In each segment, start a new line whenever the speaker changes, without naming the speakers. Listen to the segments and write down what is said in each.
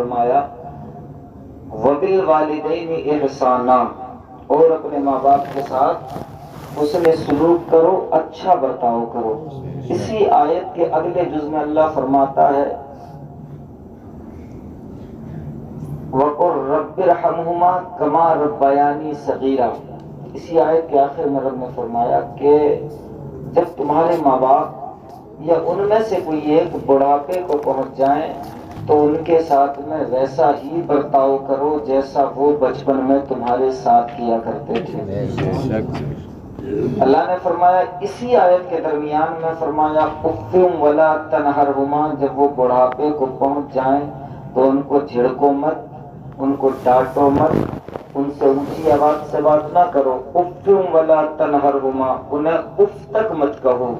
فرمایا وَبِالْوَالِدَيْنِ احسانا، اور اپنے ماں باپ کے ساتھ حسن سلوک کرو، اچھا برتاؤ کرو۔ اسی آیت کے اگلے جز میں اللہ فرماتا ہے وَقُلْ رَبِّ ارْحَمْهُمَا كَمَا رَبَّيَانِي صَغِيرًا۔ اسی آیت کے آخر میں رب نے فرمایا کہ جب تمہارے ماں باپ یا ان میں سے کوئی ایک بڑھاپے کو پہنچ جائیں تو ان کے ساتھ میں ویسا ہی برتاؤ کرو جیسا وہ بچپن میں تمہارے ساتھ کیا کرتے تھے۔ اللہ نے فرمایا اسی آیت کے درمیان میں فرمایا اف ولا تنہرہما، جب وہ بڑھاپے کو پہنچ جائیں تو ان کو جھڑکو مت، ان کو ڈانٹو مت، ان سے اونچی آواز سے بات نہ کرو۔ اف ولا تنہرہما، انہیں اف تک مت کہو،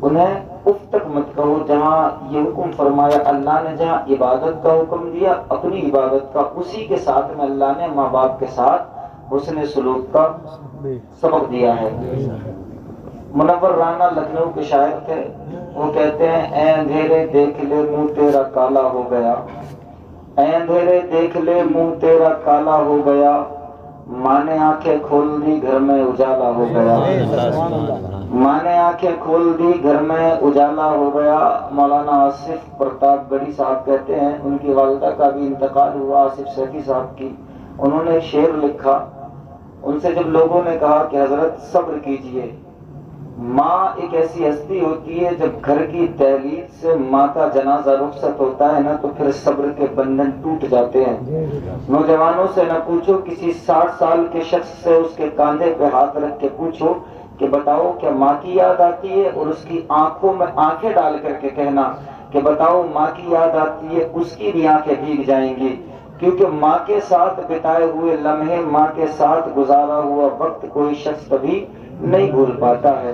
انہیں اف تک مت کہو۔ جہاں یہ حکم فرمایا اللہ نے، جہاں عبادت کا حکم دیا اپنی عبادت کا، اسی کے ساتھ میں اللہ نے ماں باپ کے ساتھ حسن سلوک کا سبق دیا ہے۔ منور رانا لکھنؤ کے شاعر تھے، وہ کہتے ہیں اے اندھیرے دیکھ لے منہ تیرا کالا ہو گیا، اے اندھیرے دیکھ لے منہ تیرا کالا ہو گیا، ماں نے آنکھیں کھول دی گھر میں اجالا ہو گیا، ماں نے آنکھیں کھول دی گھر میں اجالا ہو گیا۔ مولانا آصف پرتاپ گڑھی صاحب کہتے ہیں ان کی والدہ کا بھی انتقال ہوا، آصف سیفی صاحب کی، انہوں نے ایک شعر لکھا، ان سے جب لوگوں نے کہا کہ حضرت صبر کیجئے، ماں ایک ایسی ہستی ہوتی ہے جب گھر کی دہلیز سے ماں کا جنازہ رخصت ہوتا ہے نا تو پھر صبر کے بندھن ٹوٹ جاتے ہیں۔ نوجوانوں سے نہ پوچھو، کسی 60 سال کے شخص سے اس کے کاندھے پہ ہاتھ رکھ کے پوچھو کہ بتاؤ کیا ماں کی یاد آتی ہے، اور اس کی آنکھوں میں آنکھیں ڈال کر کے کہنا کہ بتاؤ ماں کی یاد آتی ہے، اس کی بھی آنکھیں بھیگ جائیں گی، کیونکہ ماں کے ساتھ بتائے ہوئے لمحے، ماں کے ساتھ گزارا ہوا وقت کوئی شخص کبھی نہیں بھول پاتا ہے۔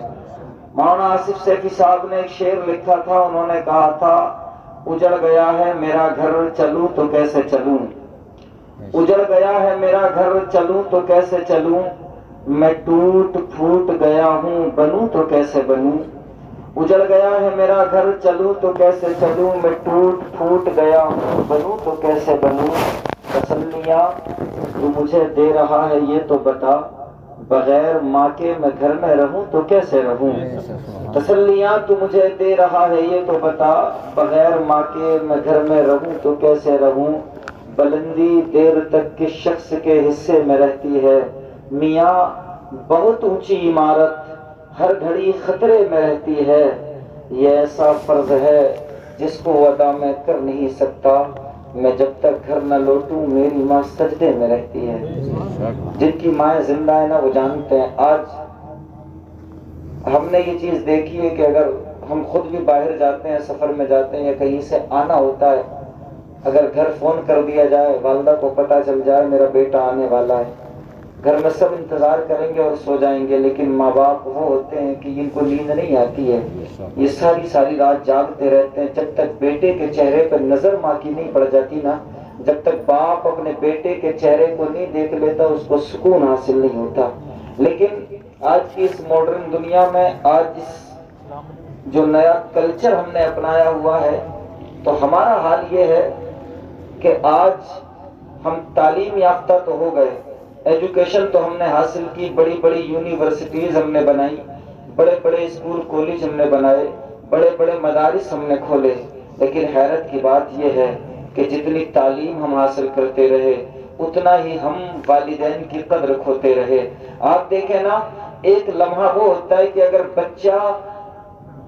مولانا آصف سیفی صاحب نے ایک شعر لکھا تھا، انہوں نے کہا تھا اجڑ گیا ہے میرا گھر چلوں تو کیسے چلوں، اجڑ گیا ہے میرا گھر چلوں تو کیسے چلوں، میں ٹوٹ پھوٹ گیا ہوں بنوں تو کیسے بنوں، اجڑ گیا ہے میرا گھر چلوں تو کیسے چلوں، میں ٹوٹ پھوٹ گیا ہوں بنوں تو کیسے بنوں، تسلیاں تو مجھے دے رہا ہے یہ تو بتا، بغیر ماں کے میں گھر میں رہوں تو کیسے رہوں، تسلیاں تو مجھے دے رہا ہے یہ تو بتا، بغیر ماں کے میں گھر میں رہوں تو کیسے رہوں، بلندی دیر تک کس شخص کے حصے میں رہتی ہے، میاں بہت اونچی عمارت ہر گھڑی خطرے میں رہتی ہے، یہ ایسا فرض ہے جس کو ادا میں کر نہیں سکتا، میں جب تک گھر نہ لوٹوں میری ماں سجدے میں رہتی ہے۔ جن کی مائیں زندہ ہیں نا وہ جانتے ہیں۔ آج ہم نے یہ چیز دیکھی ہے کہ اگر ہم خود بھی باہر جاتے ہیں، سفر میں جاتے ہیں یا کہیں سے آنا ہوتا ہے، اگر گھر فون کر دیا جائے، والدہ کو پتہ چل جائے میرا بیٹا آنے والا ہے، گھر میں سب انتظار کریں گے اور سو جائیں گے، لیکن ماں باپ وہ ہوتے ہیں کہ جن کو نیند نہیں آتی ہے، یہ ساری رات جاگتے رہتے ہیں، جب تک بیٹے کے چہرے پر نظر ماں کی نہیں پڑ جاتی نا، جب تک باپ اپنے بیٹے کے چہرے کو نہیں دیکھ لیتا اس کو سکون حاصل نہیں ہوتا۔ لیکن آج کی اس ماڈرن دنیا میں، آج اس جو نیا کلچر ہم نے اپنایا ہوا ہے، تو ہمارا حال یہ ہے کہ آج ہم تعلیم یافتہ تو ہو گئے، ایجوکیشن تو ہم نے حاصل کی، بڑی بڑی یونیورسٹیز ہم نے بنائی، بڑے بڑے اسکول کالج ہم نے بنائے، بڑے بڑے مدارس ہم نے کھولے، لیکن حیرت کی بات یہ ہے کہ جتنی تعلیم ہم حاصل کرتے رہے اتنا ہی ہم والدین کی قدر کھوتے رہے۔ آپ دیکھیں نا، ایک لمحہ وہ ہوتا ہے کہ اگر بچہ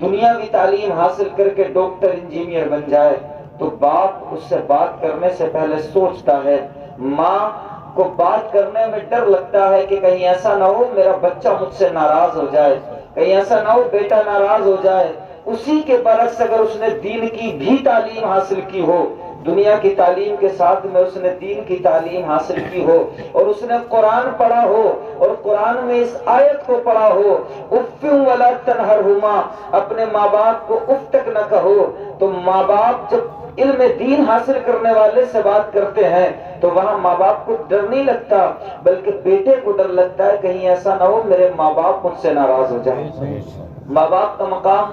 دنیاوی تعلیم حاصل کر کے ڈاکٹر انجینئر بن جائے تو باپ اس سے بات کرنے سے پہلے سوچتا ہے، ماں کو بات کرنے میں ڈر لگتا ہے کہ کہیں ایسا نہ ہو میرا بچہ مجھ سے ناراض ہو جائے، کہیں ایسا نہ ہو بیٹا ناراض ہو جائے۔ اسی کے برعکس اگر اس نے دین کی بھی تعلیم حاصل کی ہو، دنیا کی تعلیم کے ساتھ میں اس نے دین کی تعلیم حاصل کی ہو، اور اس نے قرآن پڑھا ہو اور قرآن میں اس آیت کو پڑھا ہو، اف ولا تنہرہما، اپنے ماں باپ کو اف تک نہ کہو، تو ماں باپ جب علم دین حاصل کرنے والے سے بات کرتے ہیں تو وہاں ماں باپ کو ڈر نہیں لگتا، بلکہ بیٹے کو ڈر لگتا ہے کہیں ایسا نہ ہو میرے ماں باپ مجھ سے ناراض ہو جائیں۔ ماں باپ کا مقام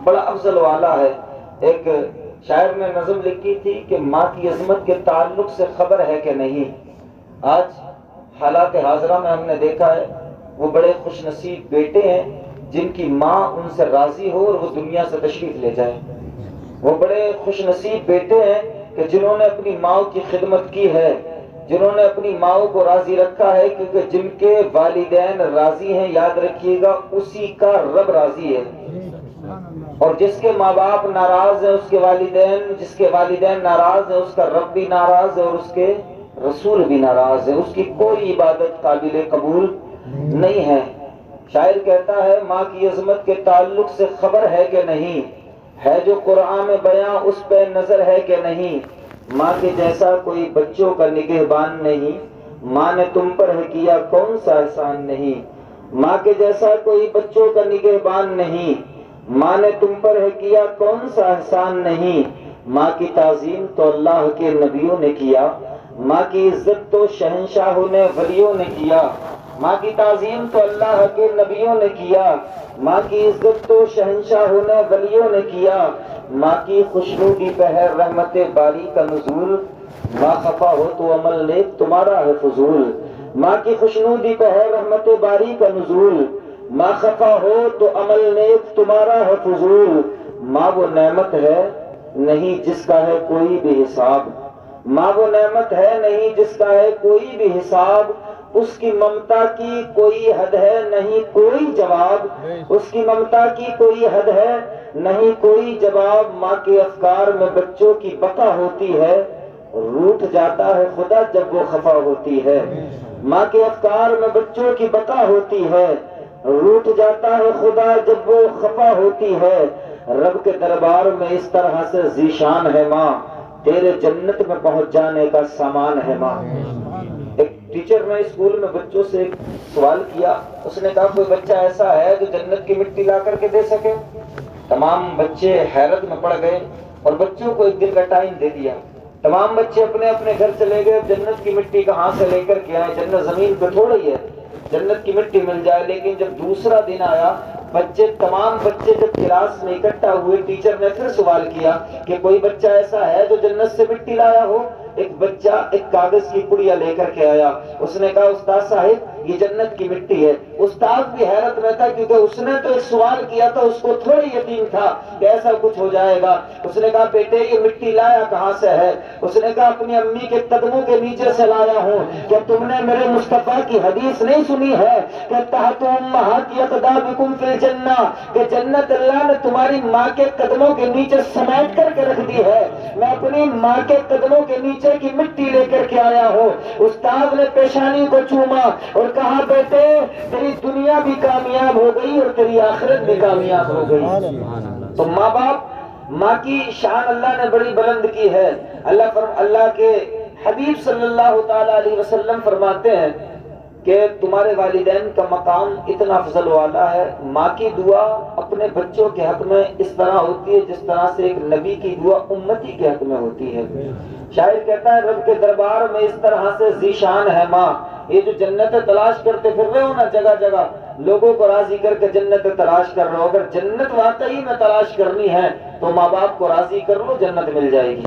بڑا افضل والا ہے۔ ایک شاعر نے نظم لکھی تھی کہ ماں کی عظمت کے تعلق سے خبر ہے کہ نہیں. آج حالات حاضرہ میں ہم نے دیکھا ہے وہ بڑے خوش نصیب بیٹے ہیں جن کی ماں ان سے راضی ہو اور وہ دنیا سے تشریف لے جائے. وہ بڑے خوش نصیب بیٹے ہیں کہ جنہوں نے اپنی ماں کی خدمت کی ہے، جنہوں نے اپنی ماں کو راضی رکھا ہے، کیونکہ جن کے والدین راضی ہیں یاد رکھیے گا اسی کا رب راضی ہے. اور جس کے ماں باپ ناراض ہیں اس کے والدین، جس کے والدین ناراض ہیں اس کا رب بھی ناراض ہے اور اس کے رسول بھی ناراض ہے، اس کی کوئی عبادت قابل قبول نہیں ہے. شاعر کہتا ہے ماں کی عظمت کے تعلق سے خبر ہے کہ نہیں، ہے جو قرآن میں بیاں اس پہ نظر ہے کہ نہیں. ماں کے جیسا کوئی بچوں کا نگہبان نہیں، ماں نے تم پر ہے کیا کون سا احسان نہیں. ماں کے جیسا کوئی بچوں کا نگہبان نہیں، ماں نے تم پر ہے کیا کون سا احسان نہیں. ماں کی تعظیم تو اللہ کے نبیوں نے کیا، ماں کی عزت تو شہنشاہوں نے ولیوں نے کیا. ماں کی تعظیم تو اللہ کے نبیوں نے کیا، ماں کی عزت تو شہنشاہوں نے ولیوں نے کیا. ماں کی خوشنودی پہ ہے رحمت باری کا نزول، ماں خفا ہو تو عمل نیک تمہارا ہے فضول. ماں کی خوشنودی پہ ہے رحمت باری کا نزول، ماں خفا ہو تو عمل نیک تمہارا ہے فضول. ماں وہ نعمت ہے نہیں جس کا ہے کوئی بھی حساب، ماں وہ نعمت ہے نہیں جس کا ہے کوئی بھی حساب. اس کی ممتا کی کوئی حد ہے نہیں کوئی جواب، اس کی ممتا کی کوئی حد ہے نہیں کوئی جواب. ماں کے افکار میں بچوں کی بقا ہوتی ہے، روٹھ جاتا ہے خدا جب وہ خفا ہوتی ہے. ماں کے افکار میں بچوں کی بقا ہوتی ہے، روٹھ جاتا ہے خدا جب وہ خفا ہوتی ہے. رب کے دربار میں اس طرح سے ذیشان ہے ماں، تیرے جنت میں پہنچ جانے کا سامان ہے ماں. ایک ٹیچر نے اسکول میں بچوں سے ایک سوال کیا، اس نے کہا کوئی بچہ ایسا ہے جو جنت کی مٹی لا کر کے دے سکے؟ تمام بچے حیرت میں پڑ گئے اور بچوں کو ایک دن کا ٹائم دے دیا. تمام بچے اپنے اپنے گھر چلے گئے. جنت کی مٹی کہاں سے لے کر کے آئے؟ جنت زمین پہ تھوڑی ہے، جنت کی مٹی مل جائے. لیکن جب دوسرا دن آیا تمام بچے جب کلاس میں اکٹھا ہوئے، ٹیچر نے پھر سوال کیا کہ کوئی بچہ ایسا ہے جو جنت سے مٹی لایا ہو؟ ایک بچہ ایک کاغذ کی پڑیا لے کر کے آیا. اس نے کہا استاد صاحب یہ جنت کی مٹی ہے. استاد بھی حیرت میں تھا کیونکہ اس نے تو ایک سوال کیا تھا، اس کو تھوڑی یقین تھا کہ ایسا کچھ ہو جائے گا. اس نے کہا بیٹے یہ مٹی لایا کہاں سے ہے؟ اس نے کہا اپنی امی کے قدموں کے نیچے سے لایا ہوں. کیا تم نے میرے مصطفیٰ کی حدیث نہیں سنی ہے کہ تحت امہات اقدامکم فی الجنہ، کہ جنت اللہ نے تمہاری ماں کے قدموں کے نیچے سمیٹ کر کے رکھ دی ہے. میں اپنی ماں کے قدموں کے نیچے کی مٹی لے کر کے آیا ہوں. استاد نے پیشانی کو چوما اور کہا بیٹے تیری دنیا بھی کامیاب ہو گئی اور تیری آخرت بھی کامیاب ہو گئی. تو ماں باپ، ماں کی شان اللہ نے بڑی بلند کی ہے. اللہ کے حبیب صلی اللہ تعالی علیہ وسلم فرماتے ہیں کہ تمہارے والدین کا مقام اتنا افضل والا ہے. ماں کی دعا اپنے بچوں کے حق میں اس طرح ہوتی ہے جس طرح سے ایک نبی کی دعا امتی کے حق میں ہوتی ہے. شاعر کہتا ہے رب کے دربار میں اس طرح سے ذیشان ہے ماں. یہ جو جنتیں تلاش کرتے پھر رہے ہو نا جگہ جگہ، لوگوں کو راضی کر کے جنتیں تلاش کر رہے ہو، اگر جنت واقعی میں تلاش کرنی ہے تو ماں باپ کو راضی کر لو، جنت مل جائے گی.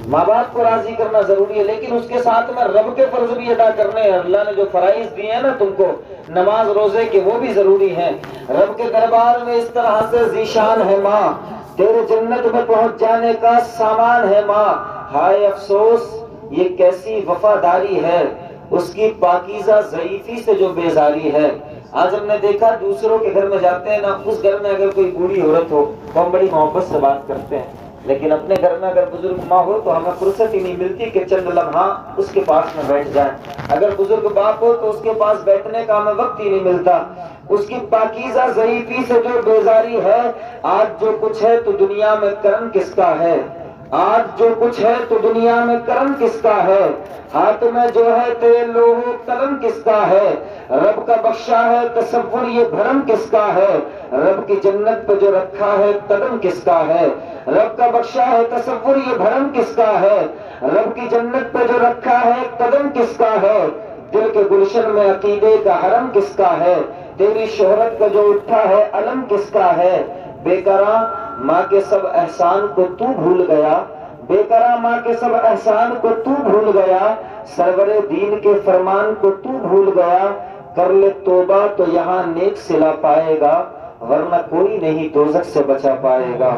ماں باپ کو راضی کرنا ضروری ہے، لیکن اس کے ساتھ میں رب کے فرض بھی ادا کرنے ہیں. اللہ نے جو فرائض دیے ہیں نا تم کو، نماز روزے کے، وہ بھی ضروری ہیں. رب کے دربار میں اس طرح سے ذیشان ہے ماں، تیرے جنت میں پہنچ جانے کا سامان ہے ماں. ہائے افسوس یہ کیسی وفاداری ہے، اس کی پاکیزہ ضعیفی سے جو بیزاری ہے. آج ہم نے دیکھا دوسروں کے گھر میں جاتے ہیں نا، اس گھر میں اگر کوئی بوڑھی عورت ہو تو ہم بڑی محبت سے بات کرتے ہیں، لیکن اپنے گھر میں اگر بزرگ ماں ہو تو ہمیں فرصت ہی نہیں ملتی کہ چند لمحہ اس کے پاس میں بیٹھ جائیں. اگر بزرگ باپ ہو تو اس کے پاس بیٹھنے کا ہمیں وقت ہی نہیں ملتا. اس کی پاکیزہ ضعیفی سے جو بیزاری ہے. آج جو کچھ ہے تو دنیا میں کرم کس کا ہے؟ آج جو کچھ ہے تو دنیا میں کرم کس کا ہے؟ ہاتھ میں جو ہے تیرے لوہو قلم کس کا ہے؟ رب کا بخشا ہے تصور یہ بھرم کس کا ہے؟ رب کی جنت پہ جو رکھا ہے قدم کس کا ہے؟ رب کا بخشا ہے تصور یہ بھرم کس کا ہے؟ رب کی جنت پہ جو رکھا ہے قدم کس کا ہے؟ دل کے گلشن میں عقیدے کا حرم کس کا ہے؟ تیری شہرت کا جو اٹھا ہے علم کس کا ہے؟ بے قرار ماں کے سب احسان کو تو بھول گیا، بے قرار ماں کے سب احسان کو تو بھول گیا، سرور دین کے فرمان کو تو بھول گیا، کر لے توبہ تو یہاں نیک صلہ پائے گا، ورنہ کوئی نہیں دوزخ سے بچا پائے گا،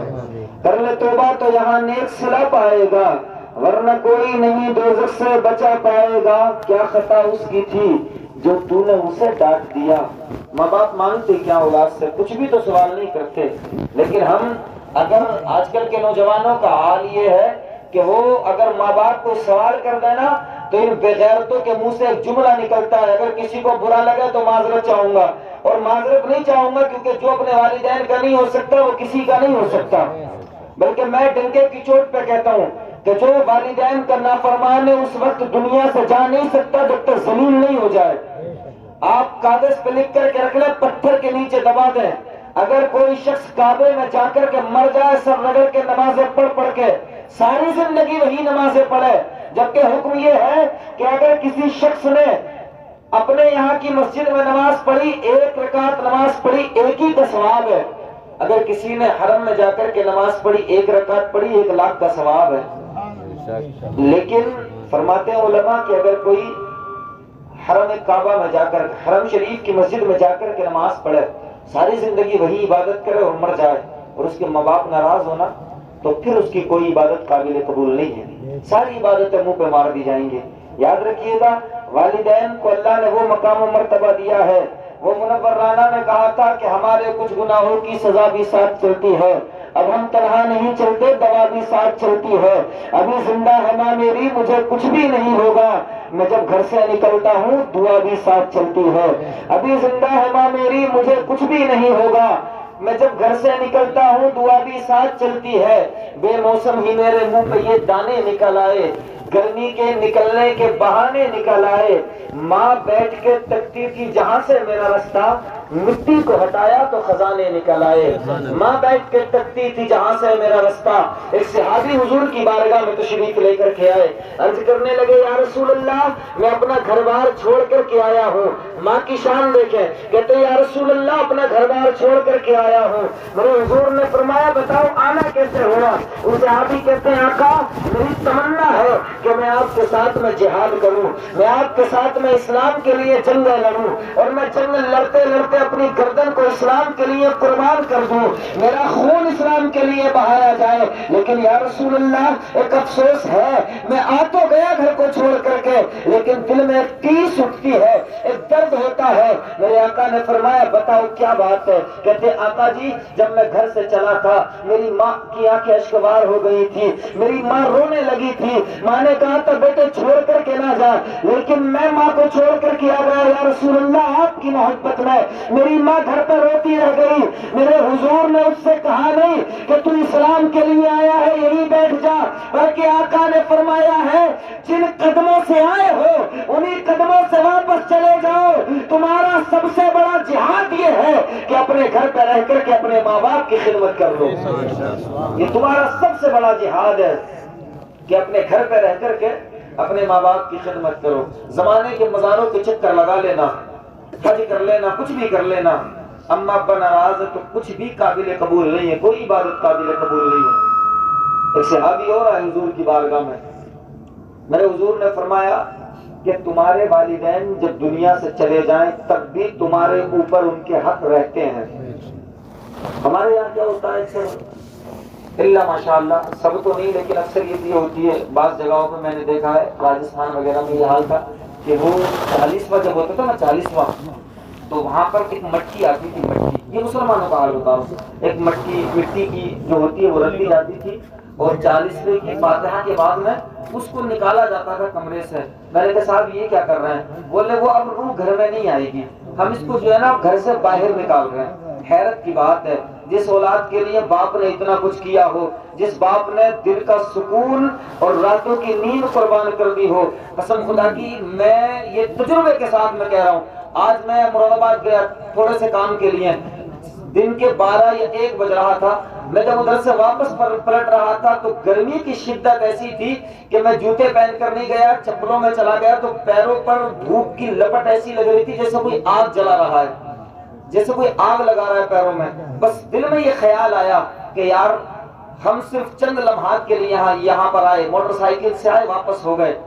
کر لے توبہ تو یہاں نیک صلہ پائے گا، ورنہ کوئی نہیں دوزخ سے بچا پائے گا۔ کیا خطا اس کی تھی جو تو نے اسے ڈانٹ دیا؟ ماں باپ مانگتے کیا اولاد سے؟ کچھ بھی تو سوال نہیں کرتے، لیکن ہم اگر آج کل کے نوجوانوں کا حال یہ ہے کہ وہ اگر ماں باپ کو سوال کر دینا تو ان بغیرتوں کے منہ سے ایک جملہ نکلتا ہے، اگر کسی کو برا لگا تو معذرت چاہوں گا، اور معذرت نہیں چاہوں گا کیونکہ جو اپنے والدین کا نہیں ہو سکتا وہ کسی کا نہیں ہو سکتا، بلکہ میں ڈنکے کی چوٹ پہ کہتا ہوں کہ جو والدین کا نافرمان ہے اس وقت دنیا سے جا نہیں سکتا جب تک ذلیل نہیں ہو جائے۔ آپ کاغذ پہ لکھ کر کے رکھ لیں، پتھر کے نیچے دبا دیں، اگر کوئی شخص کعبے میں جا کر کے مر جائے سر رگڑ کے نمازیں پڑھ کے، ساری زندگی وہی نمازیں پڑھے، جبکہ حکم یہ ہے کہ اگر کسی شخص نے اپنے یہاں کی مسجد میں نماز پڑھی، ایک رکعت نماز پڑھی، ایک ہی کا ثواب ہے، اگر کسی نے حرم میں جا کر کے نماز پڑھی، ایک رکعت پڑھی، 1,00,000 کا ثواب ہے۔ لیکن فرماتے ہیں علماء کہ اگر کوئی حرم کعبہ میں جا کر، حرم شریف کی مسجد میں جا کر کے نماز پڑھے، ساری زندگی وہی عبادت کرے اور مر جائے اور اس کے ماں باپ ناراض ہونا، تو پھر اس کی کوئی عبادت قابل قبول نہیں ہے، ساری عبادتیں منہ پہ مار دی جائیں گے۔ یاد رکھیے گا، والدین کو اللہ نے وہ مقام و مرتبہ دیا ہے، وہ منور رانا نے کہا تھا کہ ہمارے کچھ گناہوں کی سزا بھی ساتھ چلتی ہے، اب ہم تنہا نہیں چلتے، دوا بھی ساتھ چلتی ہے، ابھی زندہ ہے ماں میری، مجھے کچھ بھی نہیں ہوگا، میں جب گھر سے نکلتا ہوں دعا بھی ساتھ چلتی ہے، ابھی زندہ ہے ماں میری، مجھے کچھ بھی نہیں ہوگا، میں جب گھر سے نکلتا ہوں دعا بھی ساتھ چلتی ہے، بے موسم ہی میرے منہ پہ یہ دانے نکل آئے، گرمی کے نکلنے کے بہانے نکل آئے، ماں بیٹھ کے تکتی تھی جہاں سے میرا رستہ، مٹی کو ہٹایا تو خزانے نکل آئے، ماں بیٹھ کے تکتی تھی جہاں سے میرا رستہ۔ ایک صحابی حضور کی بارگاہ میں تشریف لے کر کے آئے، عرض کرنے لگے یا رسول اللہ میں اپنا گھر بار چھوڑ کر کے آیا ہوں، ماں کی شان دیکھیں، کہتے یا رسول اللہ اپنا گھر بار چھوڑ کر کے آیا ہوں، میرے حضور نے فرمایا بتاؤ آنا کیسے ہوا؟ ان صحابی کہتے ہیں آقا میری تمنا ہے کہ میں آپ کے ساتھ میں جہاد کروں، میں آپ کے ساتھ میں اسلام کے لیے جنگیں لڑوں، اور میں جنگ لڑتے لڑتے اپنی گردن کو اسلام کے لیے قربان کر دوں، میرا خون اسلام کے لیے بہایا جائے، لیکن یا رسول اللہ ایک افسوس ہے، میں آ تو گیا گھر کو چھوڑ کر کے، لیکن دل میں ایک ٹیس اٹھتی ہے، ایک درد ہوتا ہے۔ میرے آقا نے فرمایا بتاؤ کیا بات ہے؟ کہتے آقا جی جب میں گھر سے چلا تھا میری ماں کی آنکھیں اشکبار ہو گئی تھی، میری ماں رونے لگی تھی، ماں نے کہا تھا بیٹے چھوڑ کر کے نہ جا، لیکن میں ماں کو چھوڑ کر کے آ گیا یا رسول اللہ آپ کی محبت میں، میری ماں گھر پہ روتی رہ گئی، میرے حضور نے اس سے کہا نہیں کہ تو اسلام کے لیے آیا ہے یہی بیٹھ جا، بلکہ آقا نے فرمایا ہے جن قدموں سے آئے ہو انہی قدموں سے واپس چلے جاؤ، تمہارا سب سے بڑا جہاد یہ ہے کہ اپنے گھر پہ رہ کر کے اپنے ماں باپ کی خدمت کر لو، یہ تمہارا سب سے بڑا جہاد ہے کہ اپنے گھر پہ رہ کر کے اپنے ماں باپ کی خدمت کرو۔ زمانے کے مزاروں کے چکر لگا لینا، حج کر لینا، کچھ بھی کر لینا، اما ابا ناراض ہے تو کچھ بھی قابل قبول نہیں ہے، کوئی عبادت قابل قبول نہیں ہے۔ ایک صحابی اور آئے حضور کی بارگاہ میں، میرے حضور نے فرمایا کہ تمہارے والدین جب دنیا سے چلے جائیں تب بھی تمہارے اوپر ان کے حق رہتے ہیں۔ ہمارے یہاں کیا ہوتا ہے اکثر اللہ ماشاءاللہ، سب تو نہیں لیکن اکثر یہ ہوتی ہے، بعض جگہوں پہ میں نے دیکھا ہے راجستھان وغیرہ میں یہ حال تھا کہ وہ 40واں جب ہوتا تھا نا 40واں، تو وہاں پر ایک مٹی آتی تھی، مٹی، یہ مسلمانوں کا حال ہوتا ہے، ایک مٹی کی جو ہوتی ہے وہ رکھی جاتی تھی، اور 40ویں کی فاتحہ کے بعد میں اس کو نکالا جاتا تھا کمرے سے۔ میں نے کہا صاحب یہ کیا کر رہے ہیں؟ بولے وہ اب روح گھر میں نہیں آئے گی، ہم اس کو جو ہے نا گھر سے باہر نکال رہے ہیں۔ حیرت کی بات ہے، جس اولاد کے لیے باپ نے اتنا کچھ کیا ہو، جس باپ نے دل کا سکون اور راتوں کی نیند قربان کر دی ہو، قسم خدا کی میں یہ تجربے کے ساتھ میں کہہ رہا ہوں، آج میں مراد آباد گیا تھوڑے سے کام کے لیے، دن کے 12 یا 1 بج رہا تھا، میں جب ادھر سے واپس پلٹ رہا تھا تو گرمی کی شدت ایسی تھی کہ میں جوتے پہن کر نہیں گیا، چپلوں میں چلا گیا تو پیروں پر دھوپ کی لپٹ ایسی لگ رہی تھی جیسے کوئی آگ جلا رہا ہے، جیسے کوئی آگ لگا رہا ہے پیروں میں۔ بس دل میں یہ خیال آیا کہ یار ہم صرف چند لمحات کے لیے یہاں پر آئے، موٹر سائیکل سے آئے، واپس ہو گئے،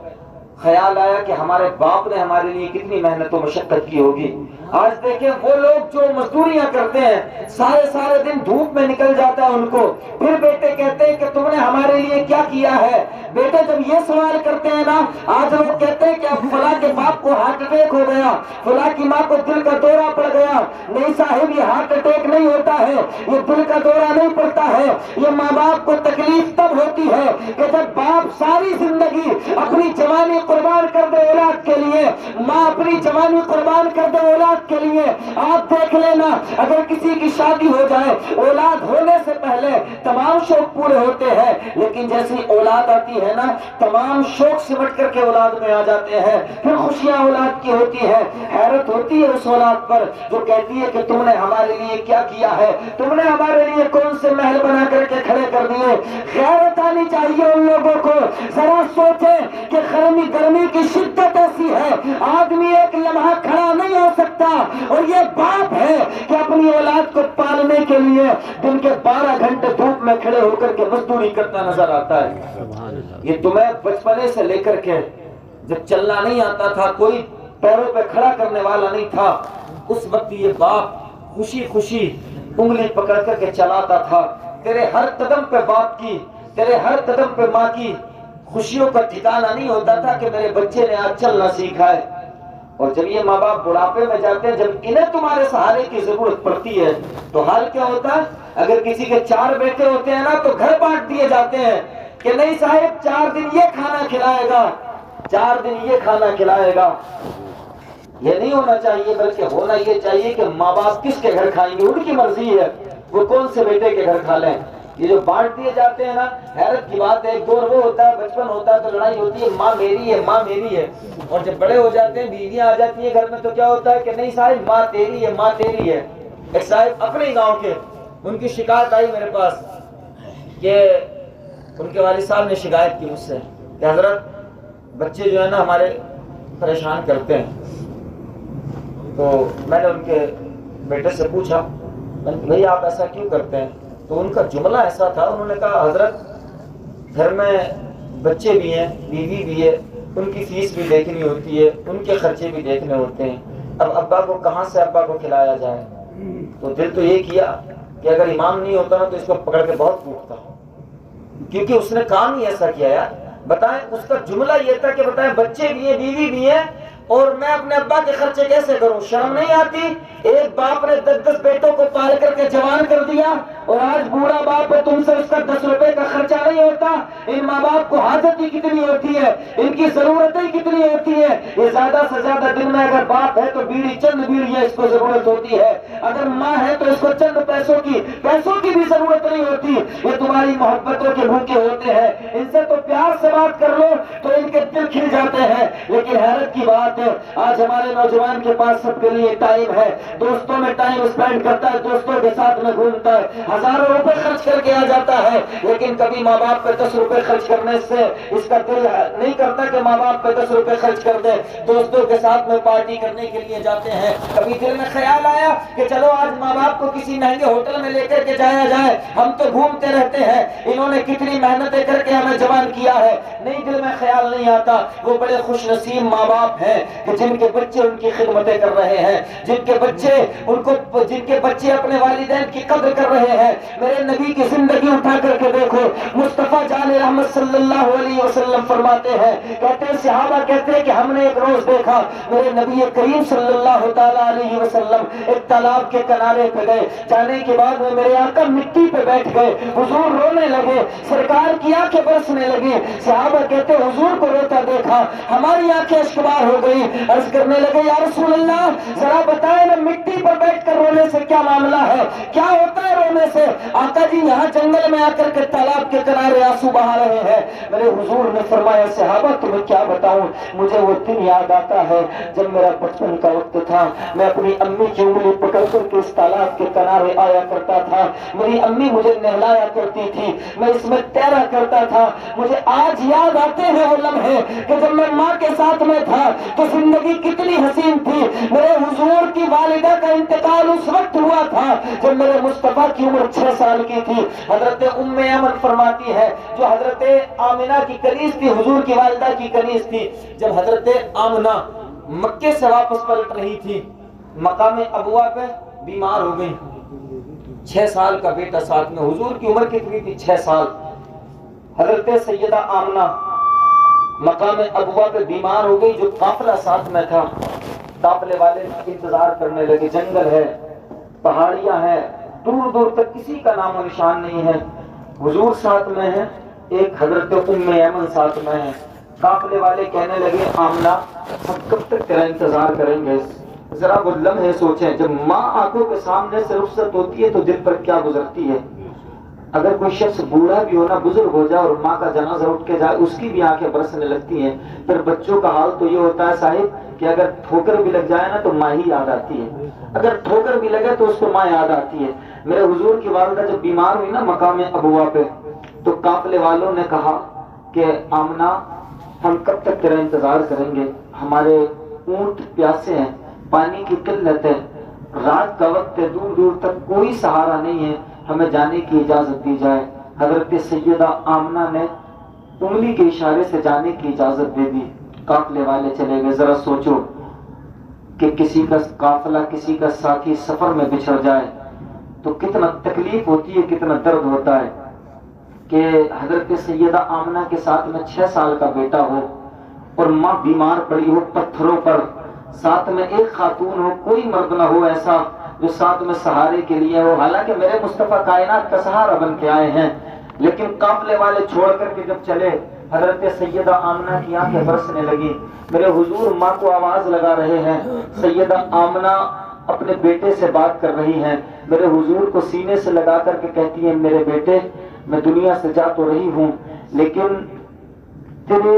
خیال آیا کہ ہمارے باپ نے ہمارے لیے کتنی محنت و مشقت کی ہوگی۔ آج دیکھیں وہ لوگ جو مزدوریاں کرتے ہیں، سارے دن دھوپ میں نکل جاتا ہے ان کو، پھر بیٹے کہتے ہیں کہ تم نے ہمارے لیے کیا کیا ہے؟ بیٹے جب یہ سوال کرتے ہیں نا، آج لوگ کہتے ہیں کہ اب فلاں کے باپ کو ہارٹ اٹیک ہو گیا، فلاں کی ماں کو دل کا دورہ پڑ گیا۔ نہیں صاحب، یہ ہارٹ اٹیک نہیں ہوتا ہے، یہ دل کا دورہ نہیں پڑتا ہے، یہ ماں باپ کو تکلیف تب ہوتی ہے کہ جب باپ ساری زندگی اپنی جوانی قربان کر دے اولاد کے لیے، ماں اپنی جوانی قربان کر دے اولاد کے لیے۔ آپ دیکھ لینا، اگر کسی کی شادی ہو جائے، اولاد ہونے سے پہلے تمام شوق پورے ہوتے ہیں، لیکن جیسی اولاد آتی ہے نا، تمام شوق سمٹ کر کے اولاد میں آ جاتے ہیں، پھر خوشیاں اولاد کی ہوتی ہے۔ حیرت ہوتی ہے اس اولاد پر جو کہتی ہے کہ تم نے ہمارے لیے کیا کیا ہے، تم نے ہمارے لیے کون سے محل بنا کر کے کھڑے کر دیے۔ غیرت آنی چاہیے ان لوگوں کو۔ ذرا سوچیں کہ گرمی کی شدت ایسی ہے، آدمی ایک لمحہ کھڑا نہیں ہو سکتا، اور یہ باپ ہے کہ اپنی اولاد کو پالنے کے لیے دن کے 12 گھنٹے دھوپ میں کھڑے ہو کر کے مزدوری کرتا نظر آتا ہے۔ یہ تمہیں بچپنے سے لے کر کے جب چلنا نہیں آتا تھا، کوئی پیروں پہ کھڑا کرنے والا نہیں تھا، اس وقت یہ باپ خوشی خوشی انگلی پکڑ کر کے چلاتا تھا۔ تیرے ہر قدم پہ باپ کی، تیرے ہر قدم پہ ماں کی خوشیوں کا ٹھکانہ نہیں ہوتا تھا کہ میرے بچے نے آج چلنا سیکھا ہے۔ اور جب یہ ماں باپ بڑھاپے میں جاتے ہیں، جب انہیں تمہارے سہارے کی ضرورت پڑتی ہے، تو حال کیا ہوتا ہے؟ اگر کسی کے 4 بیٹے ہوتے ہیں نا، تو گھر بانٹ دیے جاتے ہیں کہ نہیں صاحب 4 دن یہ کھانا کھلائے گا، 4 دن یہ کھانا کھلائے گا۔ یہ نہیں ہونا چاہیے، بلکہ ہونا یہ چاہیے کہ ماں باپ کس کے گھر کھائیں گے، ان کی مرضی ہے وہ کون سے بیٹے کے گھر کھا لیں۔ یہ جو بانٹ دیے جاتے ہیں نا، حیرت کی بات ہے، ایک دور وہ ہوتا ہے، بچپن ہوتا ہے تو لڑائی ہوتی ہے، ماں میری ہے، ماں میری ہے، اور جب بڑے ہو جاتے ہیں، بیویاں آ جاتی ہیں گھر میں، تو کیا ہوتا ہے کہ نہیں صاحب ماں تیری ہے، ماں تیری ہے۔ ایک صاحب اپنے ہی گاؤں کے، ان کی شکایت آئی میرے پاس کہ ان کے والد صاحب نے شکایت کی مجھ سے کہ حضرت بچے جو ہے نا ہمارے پریشان کرتے ہیں۔ تو میں نے ان کے بیٹے سے پوچھا، میں نے بھائی آپ ایسا کیوں کرتے ہیں؟ تو ان کا جملہ ایسا تھا، انہوں نے کہا حضرت گھر میں بچے بھی ہیں، بیوی بھی ہے، ان کی فیس بھی دیکھنی ہوتی ہے، ان کے خرچے بھی دیکھنے ہوتے ہیں، اب ابا کو کہاں سے ابا کو کھلایا جائے؟ تو دل تو یہ کیا کہ اگر امام نہیں ہوتا نا تو اس کو پکڑ کے بہت کوٹتا، کیونکہ اس نے کام ہی ایسا کیا یار۔ بتائیں، اس کا جملہ یہ تھا کہ بتائیں بچے بھی ہیں، بیوی بھی ہے، اور میں اپنے ابا کے خرچے کیسے کروں؟ شرم نہیں آتی؟ ایک باپ نے 10 بیٹوں کو پال کر کے جوان کر دیا، اور آج بوڑھا باپ ہے، تم سے اس کا 10 روپے کا خرچہ نہیں ہوتا۔ ان ماں باپ کو حاجت ہی کتنی ہوتی ہے، ان کی ضرورتیں کتنی ہوتی ہے۔ یہ زیادہ سے زیادہ دن میں اگر باپ ہے تو چند بیڑیاں اس کو ضرورت ہوتی ہے، اگر ماں ہے تو اس کو چند پیسوں کی بھی ضرورت نہیں ہوتی۔ یہ تمہاری محبتوں کے بھوکے ہوتے ہیں، ان سے تو پیار سے بات کر لو تو ان کے دل کھل جاتے ہیں۔ لیکن حیرت کی بات ہے، آج ہمارے نوجوان کے پاس سب کے لیے ٹائم ہے، دوستوں میں ٹائم اسپینڈ کرتا ہے، دوستوں کے ساتھ میں گھومتا ہے، ہزاروں روپے خرچ کر کے آ جاتا ہے، لیکن کبھی ماں باپ پہ 10 روپے خرچ کرنے سے اس کا دل نہیں کرتا کہ ماں باپ پہ 10 روپے خرچ کر دے۔ دوستوں کے ساتھ میں پارٹی کرنے کے لیے جاتے ہیں، کبھی دل میں خیال آیا کہ چلو آج ماں باپ کو کسی مہنگے ہوٹل میں لے کر کے جایا جائے، ہم تو گھومتے رہتے ہیں، انہوں نے کتنی محنتیں کر کے ہمیں جوان کیا ہے۔ نہیں، دل میں خیال نہیں آتا وہ بڑے خوش نصیب ماں باپ ہیں کہ جن کے بچے ان کی خدمتیں کر رہے ہیں، جن کے بچے اپنے والدین کی قدر کر رہے ہیں۔ میرے نبی کی زندگی اٹھا کر کے دیکھو، مصطفیٰ جان رحمت صلی اللہ علیہ وسلم فرماتے ہیں، کہتے ہیں صحابہ کہتے ہیں کہ ہم نے ایک روز دیکھا میرے نبی کریم صلی اللہ تعالی علیہ وسلم ایک تالاب کے کنارے پہ گئے، جانے کے بعد میں میرے آقا مٹی پہ بیٹھ گئے، حضور رونے لگے، سرکار کی آنکھیں برسنے لگی۔ صحابہ کہتے ہیں حضور کو روتا دیکھا ہماری آنکھیں اشکبار ہو گئی، عرض کرنے لگے یا رسول اللہ ذرا بتائیں نا مٹی پر بیٹھ کر رونے سے کیا معاملہ ہے، کیا ہوتا ہے رونے سے؟ آقا جی یہاں جنگل میں آ کر کے تالاب کے کنارے آنسو بہا رہے ہیں۔ میرے حضور نے فرمایا صحابہ تمہیں کیا بتاؤں، مجھے وہ دن یاد آتا ہے جب میرا بچپن کا وقت تھا، میں اپنی امی کی انگلی پکڑ کر کے اس تالاب کے کنارے آیا کرتا تھا، میری امی مجھے نہلایا کرتی تھی، میں اس میں تیرا کرتا تھا، مجھے آج یاد آتے ہیں وہ لمحے ہے کہ جب میں ماں کے ساتھ میں تھا تو زندگی کتنی حسین تھی. میرے حضور کی والدہ کا انتقال اس وقت ہوا تھا جب میرے مصطفیٰ کی عمر 6 سال کی تھی. حضرت ام ایمن فرماتی ہے جو حضرت آمنہ کی کنیز تھی, حضور کی والدہ کی کنیز تھی, جب حضرت آمنہ مکے سے واپس پلٹ رہی تھی مقام ابوا پہ بیمار ہو گئی. 6 سال کا بیٹا ساتھ میں, حضور کی عمر کتنی تھی؟ 6 سال. حضرت سیدہ آمنہ مقام ابوا پہ بیمار ہو گئی. جو قافلہ ساتھ میں تھا قافلے والے انتظار کرنے لگے. جنگل ہے, پہاڑیاں ہیں, دور دور تک کسی کا نام و نشان نہیں ہے. حضور ساتھ میں ہیں, ایک حضرت ام ایمن ساتھ میں ہے. قافلے والے کہنے لگے آمنہ ہم کب تک تیرا انتظار کریں گے؟ ذرا وہ لمحے سوچیں, جب ماں آنکھوں کے سامنے سے رخصت ہوتی ہے تو دل پر کیا گزرتی ہے. اگر کوئی شخص بوڑھا بھی ہونا, بزرگ ہو جائے اور ماں کا جنازہ اٹھ کے جائے, اس کی بھی آنکھیں برسنے لگتی ہیں. پھر بچوں کا حال تو یہ ہوتا ہے صاحب کہ اگر ٹھوکر بھی لگ جائے نا تو ماں ہی یاد آتی ہے, اگر ٹھوکر بھی لگے تو اس کو ماں یاد آتی ہے. میرے حضور کی والدہ جب بیمار ہوئی نا مقام ابوا پہ, تو قافلے والوں نے کہا کہ آمنہ ہم کب تک تیرا انتظار کریں گے, ہمارے اونٹ پیاسے ہیں, پانی کی قلت ہے, رات کا وقت ہے, دور دور تک کوئی سہارا نہیں ہے, ہمیں جانے کی اجازت دی جائے. حضرت سیدہ آمنہ نے انگلی کے اشارے سے جانے کی اجازت دے دی. قافلے والے چلے گئے. ذرا سوچو کہ کسی کا قافلہ, کسی کا ساتھی سفر میں بچھڑ جائے تو کتنا تکلیف ہوتی ہے, کتنا درد ہوتا ہے. کہ حضرت سیدہ آمنہ کے ساتھ میں 6 سال کا بیٹا ہو اور ماں بیمار پڑی ہو پتھروں پر, ساتھ میں ایک خاتون ہو, کوئی مرد نہ ہو ایسا جو ساتھ میں سہارے کے لیے ہو. حالانکہ میرے مصطفیٰ کائنات کا سہارا بن کے آئے ہیں, لیکن قافلے والے چھوڑ کر کے جب چلے حضرت سیدہ آمنہ کی آنکھیں برسنے لگی. میرے حضور ماں کو آواز لگا رہے ہیں, سیدہ آمنہ اپنے بیٹے سے بات کر رہی ہیں. میرے حضور کو سینے سے لگا کر کے کہتی ہیں میرے بیٹے میں دنیا سے جا تو رہی ہوں لیکن تیرے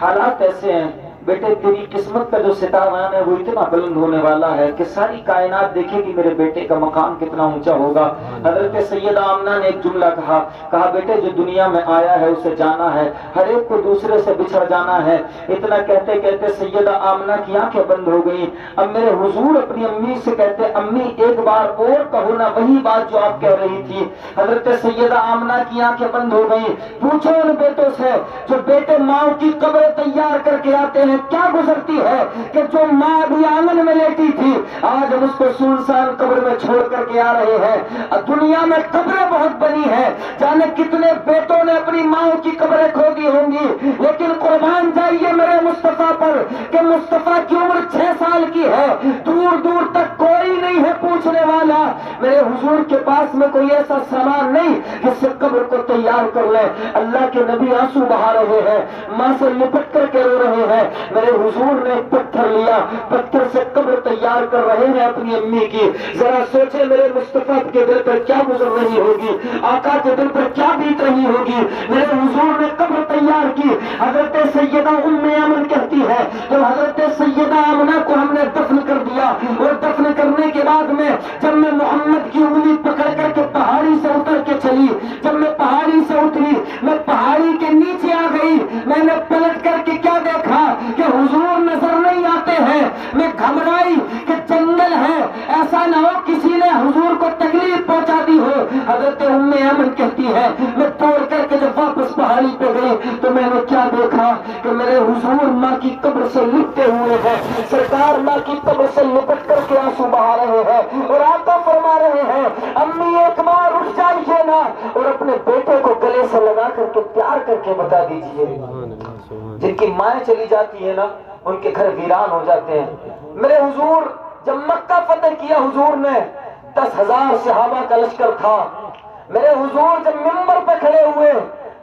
حالات ایسے ہیں بیٹے, تیری قسمت کا جو ستارہ ہے وہ اتنا بلند ہونے والا ہے کہ ساری کائنات دیکھے گی میرے بیٹے کا مقام کتنا اونچا ہوگا. حضرت سیدہ آمنہ نے ایک جملہ کہا بیٹے جو دنیا میں آیا ہے اسے جانا ہے, ہر ایک کو دوسرے سے بچھڑ جانا ہے. اتنا کہتے کہتے سیدہ آمنہ کی آنکھیں بند ہو گئیں. اب میرے حضور اپنی امی سے کہتے امی ایک بار اور کہو نا وہی بات جو آپ کہہ رہی تھی. حضرت سیدہ آمنہ کی آنکھیں بند ہو گئیں. پوچھو ان بیٹوں سے جو بیٹے ماں کی قبر تیار کر کے آتے ہیں کیا گزرتی ہے کہ جو ماں ابھی آنگن میں لیٹی تھی آج ہم اس کو سنسان قبر میں چھوڑ کر کے آ رہے ہیں. دنیا میں قبریں بہت بنی ہیں, جانے کتنے بیٹوں نے اپنی ماں کی قبریں کھو دی ہوں گی, لیکن قربان جائیے میرے مصطفیٰ پر کہ مصطفیٰ کی عمر 6 سال کی ہے, دور دور تک کوئی نہیں ہے پوچھنے والا. میرے حضور کے پاس میں کوئی ایسا سامان نہیں جس سے قبر کو تیار کر لے. اللہ کے نبی آنسو بہا رہے ہیں, ماں سے لپٹ کر کے رو رہے ہیں. میرے حضور نے پتھر لیا, پتھر سے قبر تیار کر رہے ہیں اپنی امی کی. ذرا سوچے میرے مصطفیٰ کے دل پر کیا گزر رہی ہوگی, آقا کے دل پر کیا بیت رہی ہوگی. میرے حضور نے قبر تیار کی. حضرت سیدہ ام ایمن کہتی ہے جب حضرت سیدہ آمنہ کو ہم نے دفن کر دیا اور دفن کرنے کے بعد میں جب میں محمد کی انگلی پکڑ کر کے پہاڑی سے اتر کے چلی, جب میں پہاڑی سے اتری میں پہاڑی کے نیچے آ گئی. میں نے پلٹ کر کے کیا دیکھا کہ حضور نظر نہیں آتے ہیں. میں گھبرائی کہ جنگل ہے, ایسا نہ ہو کسی نے حضور کو تکلیف پہنچا دی ہو. حضرت ام ایمن کہتی ہے میں توڑ کر کے جب واپس پہاڑی پہ گئی تو میں نے کیا دیکھا کہ میرے حضور ماں کی قبر سے لپٹے ہوئے ہیں. سرکار ماں کی قبر سے لپٹ کر کے آنسو بہا رہے ہیں اور آقا فرما رہے ہیں امی ایک بار اٹھ جائیے نا اور اپنے بیٹے کو گلے سے لگا کر کے پیار کر کے بتا دیجیے. جن کی مائیں چلی جاتی ہے نا ان کے گھر ویران ہو جاتے ہیں. میرے حضور جب مکہ فتح کیا حضور نے 10,000 صحابہ کا لشکر تھا. میرے حضور جب منبر پہ کھڑے ہوئے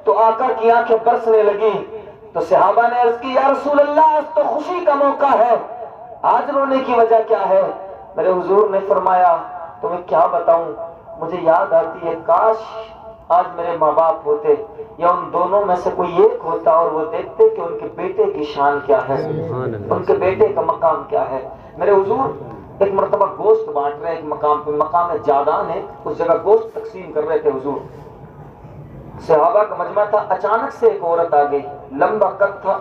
تو آقا کی آنکھیں برسنے لگی. تو صحابہ نے عرض کی یا رسول اللہ آج تو خوشی کا موقع ہے, آج رونے کی وجہ کیا ہے؟ میرے حضور نے فرمایا تمہیں کیا بتاؤں, مجھے یاد آتی ہے کاش آج میرے ماں باپ ہوتے یا ان دونوں میں سے کوئی ایک ہوتا اور وہ دیکھتے کہ ان کے بیٹے کی شان کیا ہے, ان کے بیٹے کا مقام کیا ہے. میرے حضور ایک مرتبہ گوشت بانٹ رہے ایک مقام پہ, مقام جادان ہے, اس جگہ گوشت تقسیم کر رہے تھے حضور. صحابہ کا مجمع تھا، اچانک سے ایک عورت آ گئی، لمبا قد تھا،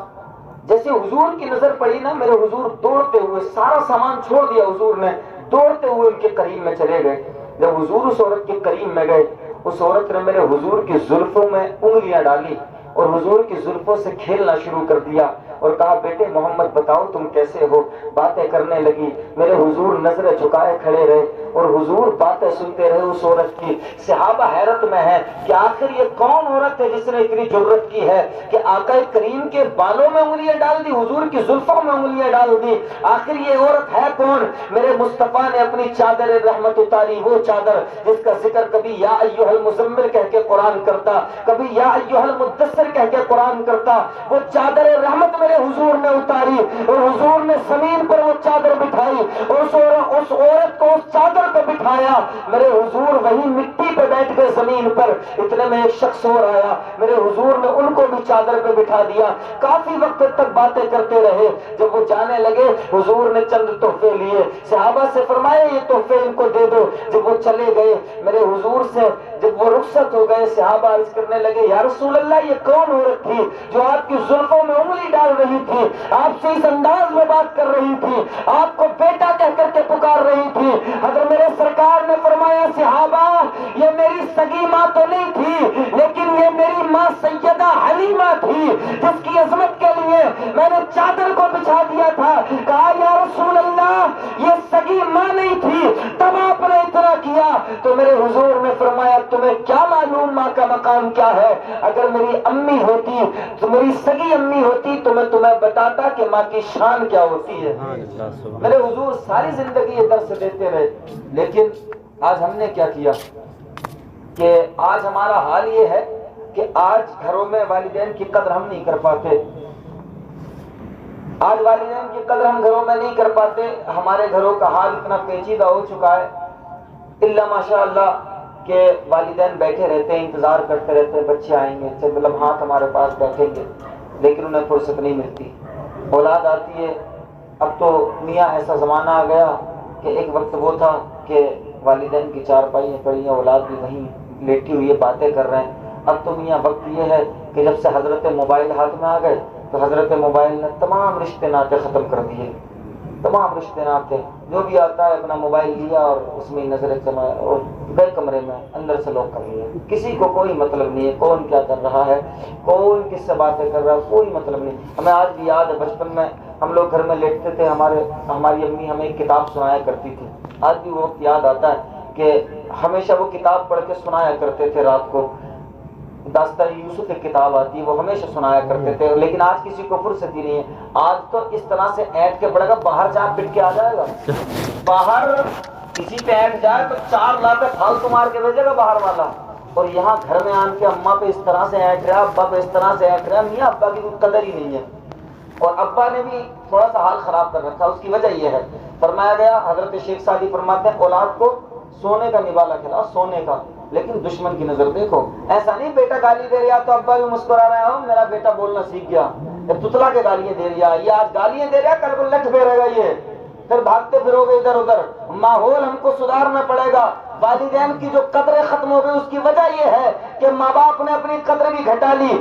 جیسے حضور کی نظر پڑی نا، میرے حضور دوڑتے ہوئے سارا سامان چھوڑ دیا، حضور نے دوڑتے ہوئے ان کے قریب میں چلے گئے۔ جب حضور اس عورت کے قریب میں گئے، اس عورت نے میرے حضور کی زلفوں میں انگلیاں ڈالی اور حضور کی زلفوں سے کھیلنا شروع کر دیا اور کہا بیٹے محمد بتاؤ تم کیسے ہو، باتیں کرنے لگی۔ میرے حضور نظریں جھکائے کھڑے رہے اور حضور باتیں سنتے رہے اس عورت کی۔ صحابہ حیرت میں ہیں کہ آخر یہ کون عورت ہے جس نے اتنی جرت کی ہے کہ آقا کریم کے بالوں میں انگلیاں ڈال دی، حضور کی زلفوں میں انگلیاں ڈال دی، آخر یہ عورت ہے کون؟ میرے مصطفیٰ نے اپنی چادر رحمت اتاری، وہ چادر جس کا ذکر کبھی یا ایھا المزمل کہہ کے قرآن کرتا، کبھی یا ایھا المدثر کہہ کے قرآن کرتا، وہ چادر رحمت میرے حضور نے اتاری اور حضور نے زمین پر وہ چادر بٹھائی اور اس عورت کو اس چادر پہ بٹھایا۔ میرے حضور وہی مٹی پہ بیٹھ گئے زمین پر، اتنے میں ایک شخص اور آیا، میرے حضور نے ان کو بھی چادر پہ بٹھا دیا۔ کافی وقت تک باتیں کرتے رہے، جب وہ جانے لگے حضور نے چند تحفے لیے، صحابہ سے فرمایا یہ تحفے ان کو دے دو۔ جب وہ چلے گئے میرے حضور سے، جب وہ رخصت ہو گئے، صحابہ عرض کرنے لگے یا رسول اللہ یہ کون عورت تھی جو آپ کی زلفوں میں انگلی ڈال رہی تھی، آپ سے اس انداز میں بات کر رہی تھی، آپ کو بیٹا کہہ کر کے پکار رہی تھی؟ حضرت میرے سرکار نے فرمایا صحابہ یہ میری سگی ماں تو نہیں تھی، لیکن یہ میری ماں سیدہ حلیمہ تھی جس کی عظمت کے لیے میں نے چادر کو بچھا دیا تھا۔ کہا یا رسول اللہ یہ سگی ماں نہیں تھی، تب آپ نے اتنا کیا؟ تو میرے حضور نے فرمایا تمہیں کیا معلوم ماں کا مقام کیا ہے؟ اگر میری امی ہوتی تو میری سگی امی ہوتی تو میں تمہیں بتاتا کہ ماں کی شان کیا ہوتی ہے۔ میرے حضور ساری زندگی یہ درس دیتے رہے، لیکن آج ہم نے کیا کیا کہ آج ہمارا حال یہ ہے کہ آج گھروں میں والدین کی قدر ہم نہیں کر پاتے، آج والدین کی قدر ہم گھروں میں نہیں کر پاتے۔ ہمارے گھروں کا حال اتنا پیچیدہ ہو چکا ہے، الا ماشاء اللہ کہ والدین بیٹھے رہتے ہیں، انتظار کرتے رہتے ہیں بچے آئیں گے، چند لمحات ہمارے پاس بیٹھیں گے، لیکن انہیں فرصت نہیں ملتی۔ اولاد آتی ہے، اب تو میاں ایسا زمانہ آ گیا کہ ایک وقت وہ تھا کہ والدین کی چارپائی پڑی ہیں، اولاد بھی وہیں لیٹی ہوئی ہے، باتیں کر رہے ہیں۔ اب تو میاں وقت یہ ہے کہ جب سے حضرت موبائل ہاتھ میں آ گئے تو حضرت موبائل نے تمام رشتے ناطے ختم کر دیے، تمام رشتے ناطے، جو بھی آتا ہے اپنا موبائل لیا اور اس میں نظریں چلائے اور گئے کمرے میں اندر سے لاک کر لیا۔ کسی کو کوئی مطلب نہیں ہے کون کیا کر رہا ہے، کون کس سے باتیں کر رہا ہے، کوئی مطلب نہیں۔ ہمیں آج بھی یاد ہے بچپن میں ہم لوگ گھر میں لیٹتے تھے، ہماری امی ہمیں ایک کتاب سنایا کرتی تھی، آج بھی وہ وقت یاد آتا ہے کہ ہمیشہ وہ کتاب پڑھ کے سنایا کرتے تھے۔ رات کو داستان یوسف ایک کتاب آتی ہے، وہ ہمیشہ سنایا کرتے تھے، لیکن آج کسی کو فرصت ہی نہیں ہے۔ آج تو اس طرح سے اینٹ کے پڑے گا، باہر جا پٹ کے آ جائے گا، باہر کسی پہ اینٹ جائے تو 4 لاکھ پھالتو مار کے بھیجے گا باہر والا، اور یہاں گھر میں آن کے اماں پہ اس طرح سے اینٹ رہا، ابا پہ اس طرح سے اینٹ رہا، میاں ابا کی کوئی قدر ہی نہیں ہے۔ اور ابا نے بھی تھوڑا سا حال خراب کر رکھا، اس کی وجہ یہ ہے، فرمایا گیا حضرت شیخ سعدی فرماتے ہیں اولاد کو سونے کا نوالا کھلاؤ، سونے کا، لیکن دشمن کی نظر دیکھو۔ ایسا نہیں بیٹا گالی دے رہا تو ابا بھی مسکرا رہا ہو میرا بیٹا بولنا سیکھ گیا، تتلا کے گالیاں دے رہا، یہ آج گالیاں دے رہا کل کو لٹھ پھیرے گا، یہ پھر بھاگتے پھرو گے ادھر ادھر۔ ماحول ہم کو سدھارنا پڑے گا۔ والدین کی جو قدریں ختم ہو گئی اس کی وجہ یہ ہے کہ ماں باپ نے اپنی قدر بھی گھٹا لی۔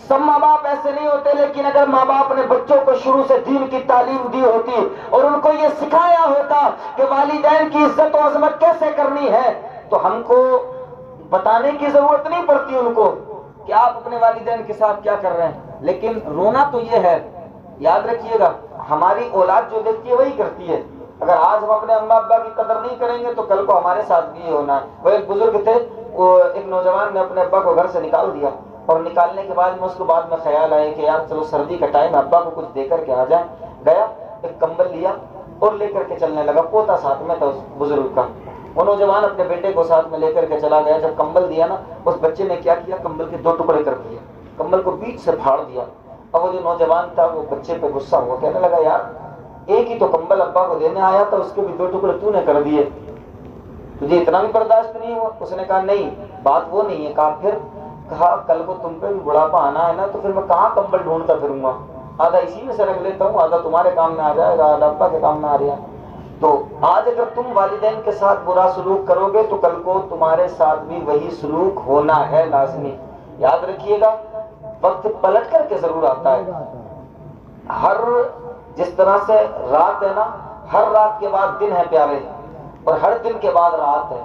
سب ماں باپ ایسے نہیں ہوتے، لیکن اگر ماں باپ نے بچوں کو شروع سے دین کی تعلیم دی ہوتی اور ان کو یہ سکھایا ہوتا کہ والدین کی عزت و عظمت کیسے کرنی ہے تو ہم کو بتانے کی ضرورت نہیں پڑتی ان کو کہ آپ اپنے والدین کے ساتھ کیا کر رہے ہیں۔ لیکن رونا تو یہ ہے، یاد رکھیے گا ہماری اولاد جو دیکھتی ہے وہی کرتی ہے۔ اگر آج ہم اپنے اماں ابا کی قدر نہیں کریں گے تو کل کو ہمارے ساتھ بھی یہ ہونا ہے۔ وہ ایک بزرگ تھے، وہ ایک نوجوان نے اپنے ابا کو گھر سے نکال دیا، اور نکالنے کے بعد میں اس کو بعد میں خیال آیا کہ یار چلو سردی کا ٹائم ہے، ابا کو کچھ دے کر کے آ جائیں۔ گیا ایک کمبل لیا اور لے کر کے چلنے لگا، پوتا ساتھ میں تھا اس بزرگ کا۔ وہ نوجوان اپنے بیٹے کو ساتھ میں لے کر کے چلا گیا، جب کمبل دیا نا اس بچے نے کیا کیا، کمبل کے 2 ٹکڑے کر دیے، کمبل کو بیچ سے پھاڑ دیا۔ اب وہ جو نوجوان تھا وہ بچے پہ غصہ ہوا، کہنے لگا یار ایک ہی تو کمبل ابا کو دینے آیا تھا، اس کے بھی 2 ٹکڑے تو نے کر دیے، تجھے اتنا بھی برداشت نہیں ہوا؟ اس نے کہا نہیں بات وہ نہیں ہے۔ کہا پھر؟ کہا کل کو تم پہ بھی بڑھاپا آنا ہے نا تو پھر میں کہاں کمبل ڈھونڈتا پھروں گا، آدھا اسی میں سے رکھ لیتا ہوں، آدھا تمہارے کام میں آ جائے گا، آدھا ابا کے کام میں آ رہا ہے۔ تو آج اگر تم والدین کے ساتھ برا سلوک کرو گے تو کل کو تمہارے ساتھ بھی وہی سلوک ہونا ہے لازمی۔ یاد رکھیے گا وقت پلٹ کر کے ضرور آتا ہے. ہر جس طرح سے رات ہے نا، ہر رات کے بعد دن ہے پیارے، اور ہر دن کے بعد رات ہے.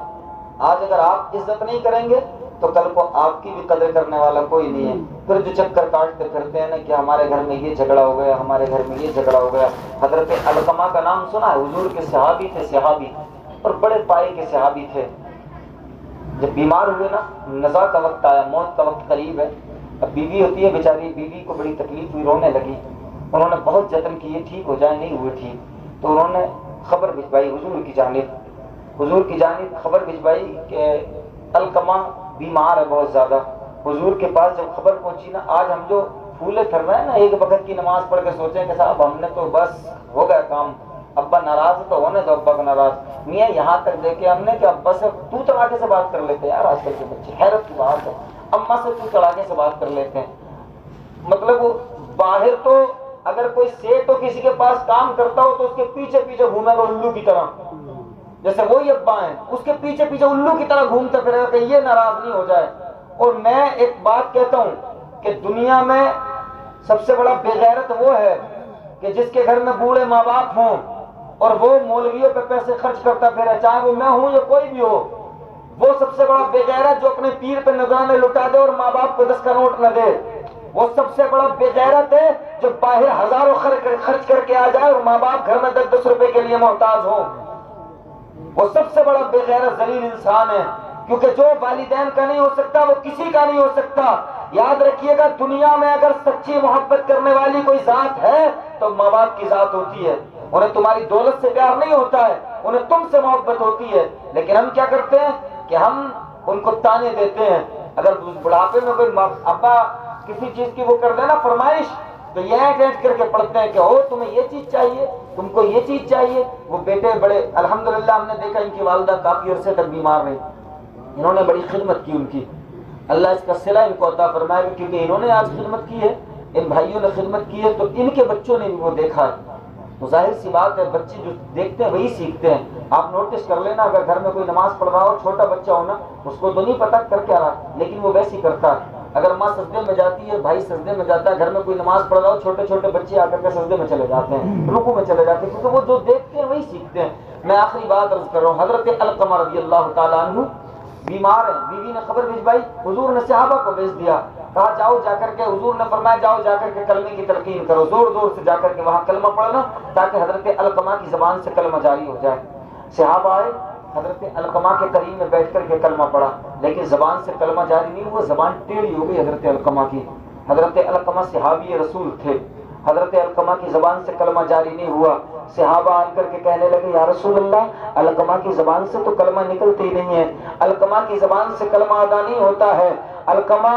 آج اگر آپ عزت نہیں کریں گے تو کل کو آپ کی بھی قدر کرنے والا کوئی نہیں ہے. پھر جو چکر کاٹتے پھرتے ہیں نا کہ ہمارے گھر میں یہ جھگڑا ہو گیا، ہمارے گھر میں یہ جھگڑا ہو گیا. حضرت علقمہ کا نام سنا ہے؟ حضور کے صحابی تھے، صحابی، اور بڑے پائے کے صحابی تھے. جب بیمار ہوئے نا، نزا کا وقت آیا، موت کا وقت قریب ہے. اب بیوی ہوتی ہے بیچاری، بیوی کو بڑی تکلیف ہوئی، رونے لگی. انہوں نے بہت جتن کیے ٹھیک ہو جائے، نہیں ہوئے ٹھیک. تو انہوں نے خبر بھجوائی حضور کی جانب، حضور کی جانب خبر بھجوائی کہ علقمہ بیمار ہے بہت زیادہ. حضور کے پاس جب خبر پہنچی نا، آج ہم جو پھولے تھر رہے ہیں نا، ایک وقت کی نماز پڑھ کے سوچیں کہ صاحب ہم نے تو بس ہو گیا کام، ابا ناراض ہے تو ہونے دو ابا کو ناراض. میاں یہاں تک دیکھے ہم نے کہ ابا سے تو تڑاکے سے بات کر لیتے ہیں. یار آج کل کے بچے حیرت کی بات ہے، اماں سے تو تڑاکے سے بات کر لیتے ہیں. مطلب وہ باہر تو اگر کوئی سیٹ ہو کسی کے پاس کام کرتا ہو تو اس کے پیچھے پیچھے گھومے گا الو کی طرح، جیسے وہی ابا ہیں اس کے پیچھے پیچھے الو کی طرح گھومتا پھرے گا کہ یہ ناراض نہیں ہو جائے. اور میں ایک بات کہتا ہوں کہ دنیا میں سب سے بڑا بے غیرت وہ ہے کہ جس کے گھر میں بوڑھے ماں باپ ہوں اور وہ مولویوں پہ پیسے خرچ کرتا پھرے، چاہے وہ میں ہوں یا کوئی بھی ہو. وہ سب سے بڑا بے غیرت جو اپنے پیر پہ نذرانے لٹا دے اور ماں باپ کو 10 کا نوٹ نہ دے. وہ سب سے بڑا بے غیرت ہے جو باہر ہزاروں خرچ کر کے آ جائے اور ماں باپ گھر میں 10 روپے کے لیے محتاج ہو. وہ سب سے بڑا بے غیرت ذلیل انسان ہے، کیونکہ جو والدین کا نہیں ہو سکتا وہ کسی کا نہیں ہو سکتا. یاد رکھیے گا دنیا میں اگر سچی محبت کرنے والی کوئی ذات ہے تو ماں باپ کی ذات ہوتی ہے. انہیں تمہاری دولت سے پیار نہیں ہوتا ہے، انہیں تم سے محبت ہوتی ہے. لیکن ہم کیا کرتے ہیں کہ ہم ان کو تانے دیتے ہیں. اگر بڑھاپے میں کوئی ابا کسی چیز کی وہ کر دے نا فرمائش، تو یہ ایڈ کر کے پڑھتے ہیں کہ او تمہیں یہ چیز چاہیے، تم کو یہ چیز چاہیے. وہ بیٹے بڑے الحمدللہ ہم نے دیکھا ان کی والدہ کافی عرصے تک بیمار رہی، انہوں نے بڑی خدمت کی ان کی. اللہ اس کا صلہ ان کو عطا فرمائے گا، کیونکہ انہوں نے آج خدمت کی ہے، ان بھائیوں نے خدمت کی ہے تو ان کے بچوں نے بھی وہ دیکھا ہے. تو ظاہر سی بات ہے بچے جو دیکھتے ہیں وہی سیکھتے ہیں. آپ نوٹس کر لینا اگر گھر میں کوئی نماز پڑھ رہا ہو، چھوٹا بچہ ہو نا، اس کو تو نہیں پتا کر کیا رہا لیکن وہ ویسے ہی کرتا ہے. اگر ماں سجدے میں جاتی ہے، بھائی سجدے میں جاتا ہے، گھر میں کوئی نماز پڑھ رہا ہو، چھوٹے چھوٹے بچے آ کر کے سجدے میں چلے جاتے ہیں، رکوع میں چلے جاتے ہیں، کیونکہ وہ جو دیکھتے ہیں وہی سیکھتے ہیں. میں آخری بات عرض کر رہا ہوں، حضرت علقمہ رضی اللہ تعالیٰ عنہ بیمار ہیں. بیوی نے خبر بھجوائی، حضور نے صحابہ کو بھیج دیا، کہا جاؤ جا کر کے، حضور نے فرمایا جاؤ جا کر کے کلمے کی تلقین کرو، زور زور سے جا کر کے وہاں کلمہ پڑھنا تاکہ حضرت علقمہ کی زبان سے کلمہ جاری ہو جائے. صحابہ آئے، حضرت علقمہ کے قریب میں بیٹھ کر کے کلمہ پڑھا، لیکن زبان سے کلمہ جاری نہیں ہوا، زبان ٹیڑھی ہو گئی حضرت علقمہ کی. حضرت علقمہ صحابی رسول تھے، حضرت علقمہ کی زبان سے کلمہ جاری نہیں ہوا. صحابہ آ کر کے کہنے لگے یا رسول اللہ، علقمہ کی زبان سے تو کلمہ نکلتی ہی نہیں ہے، علقمہ کی زبان سے کلمہ ادا نہیں ہوتا ہے، علقمہ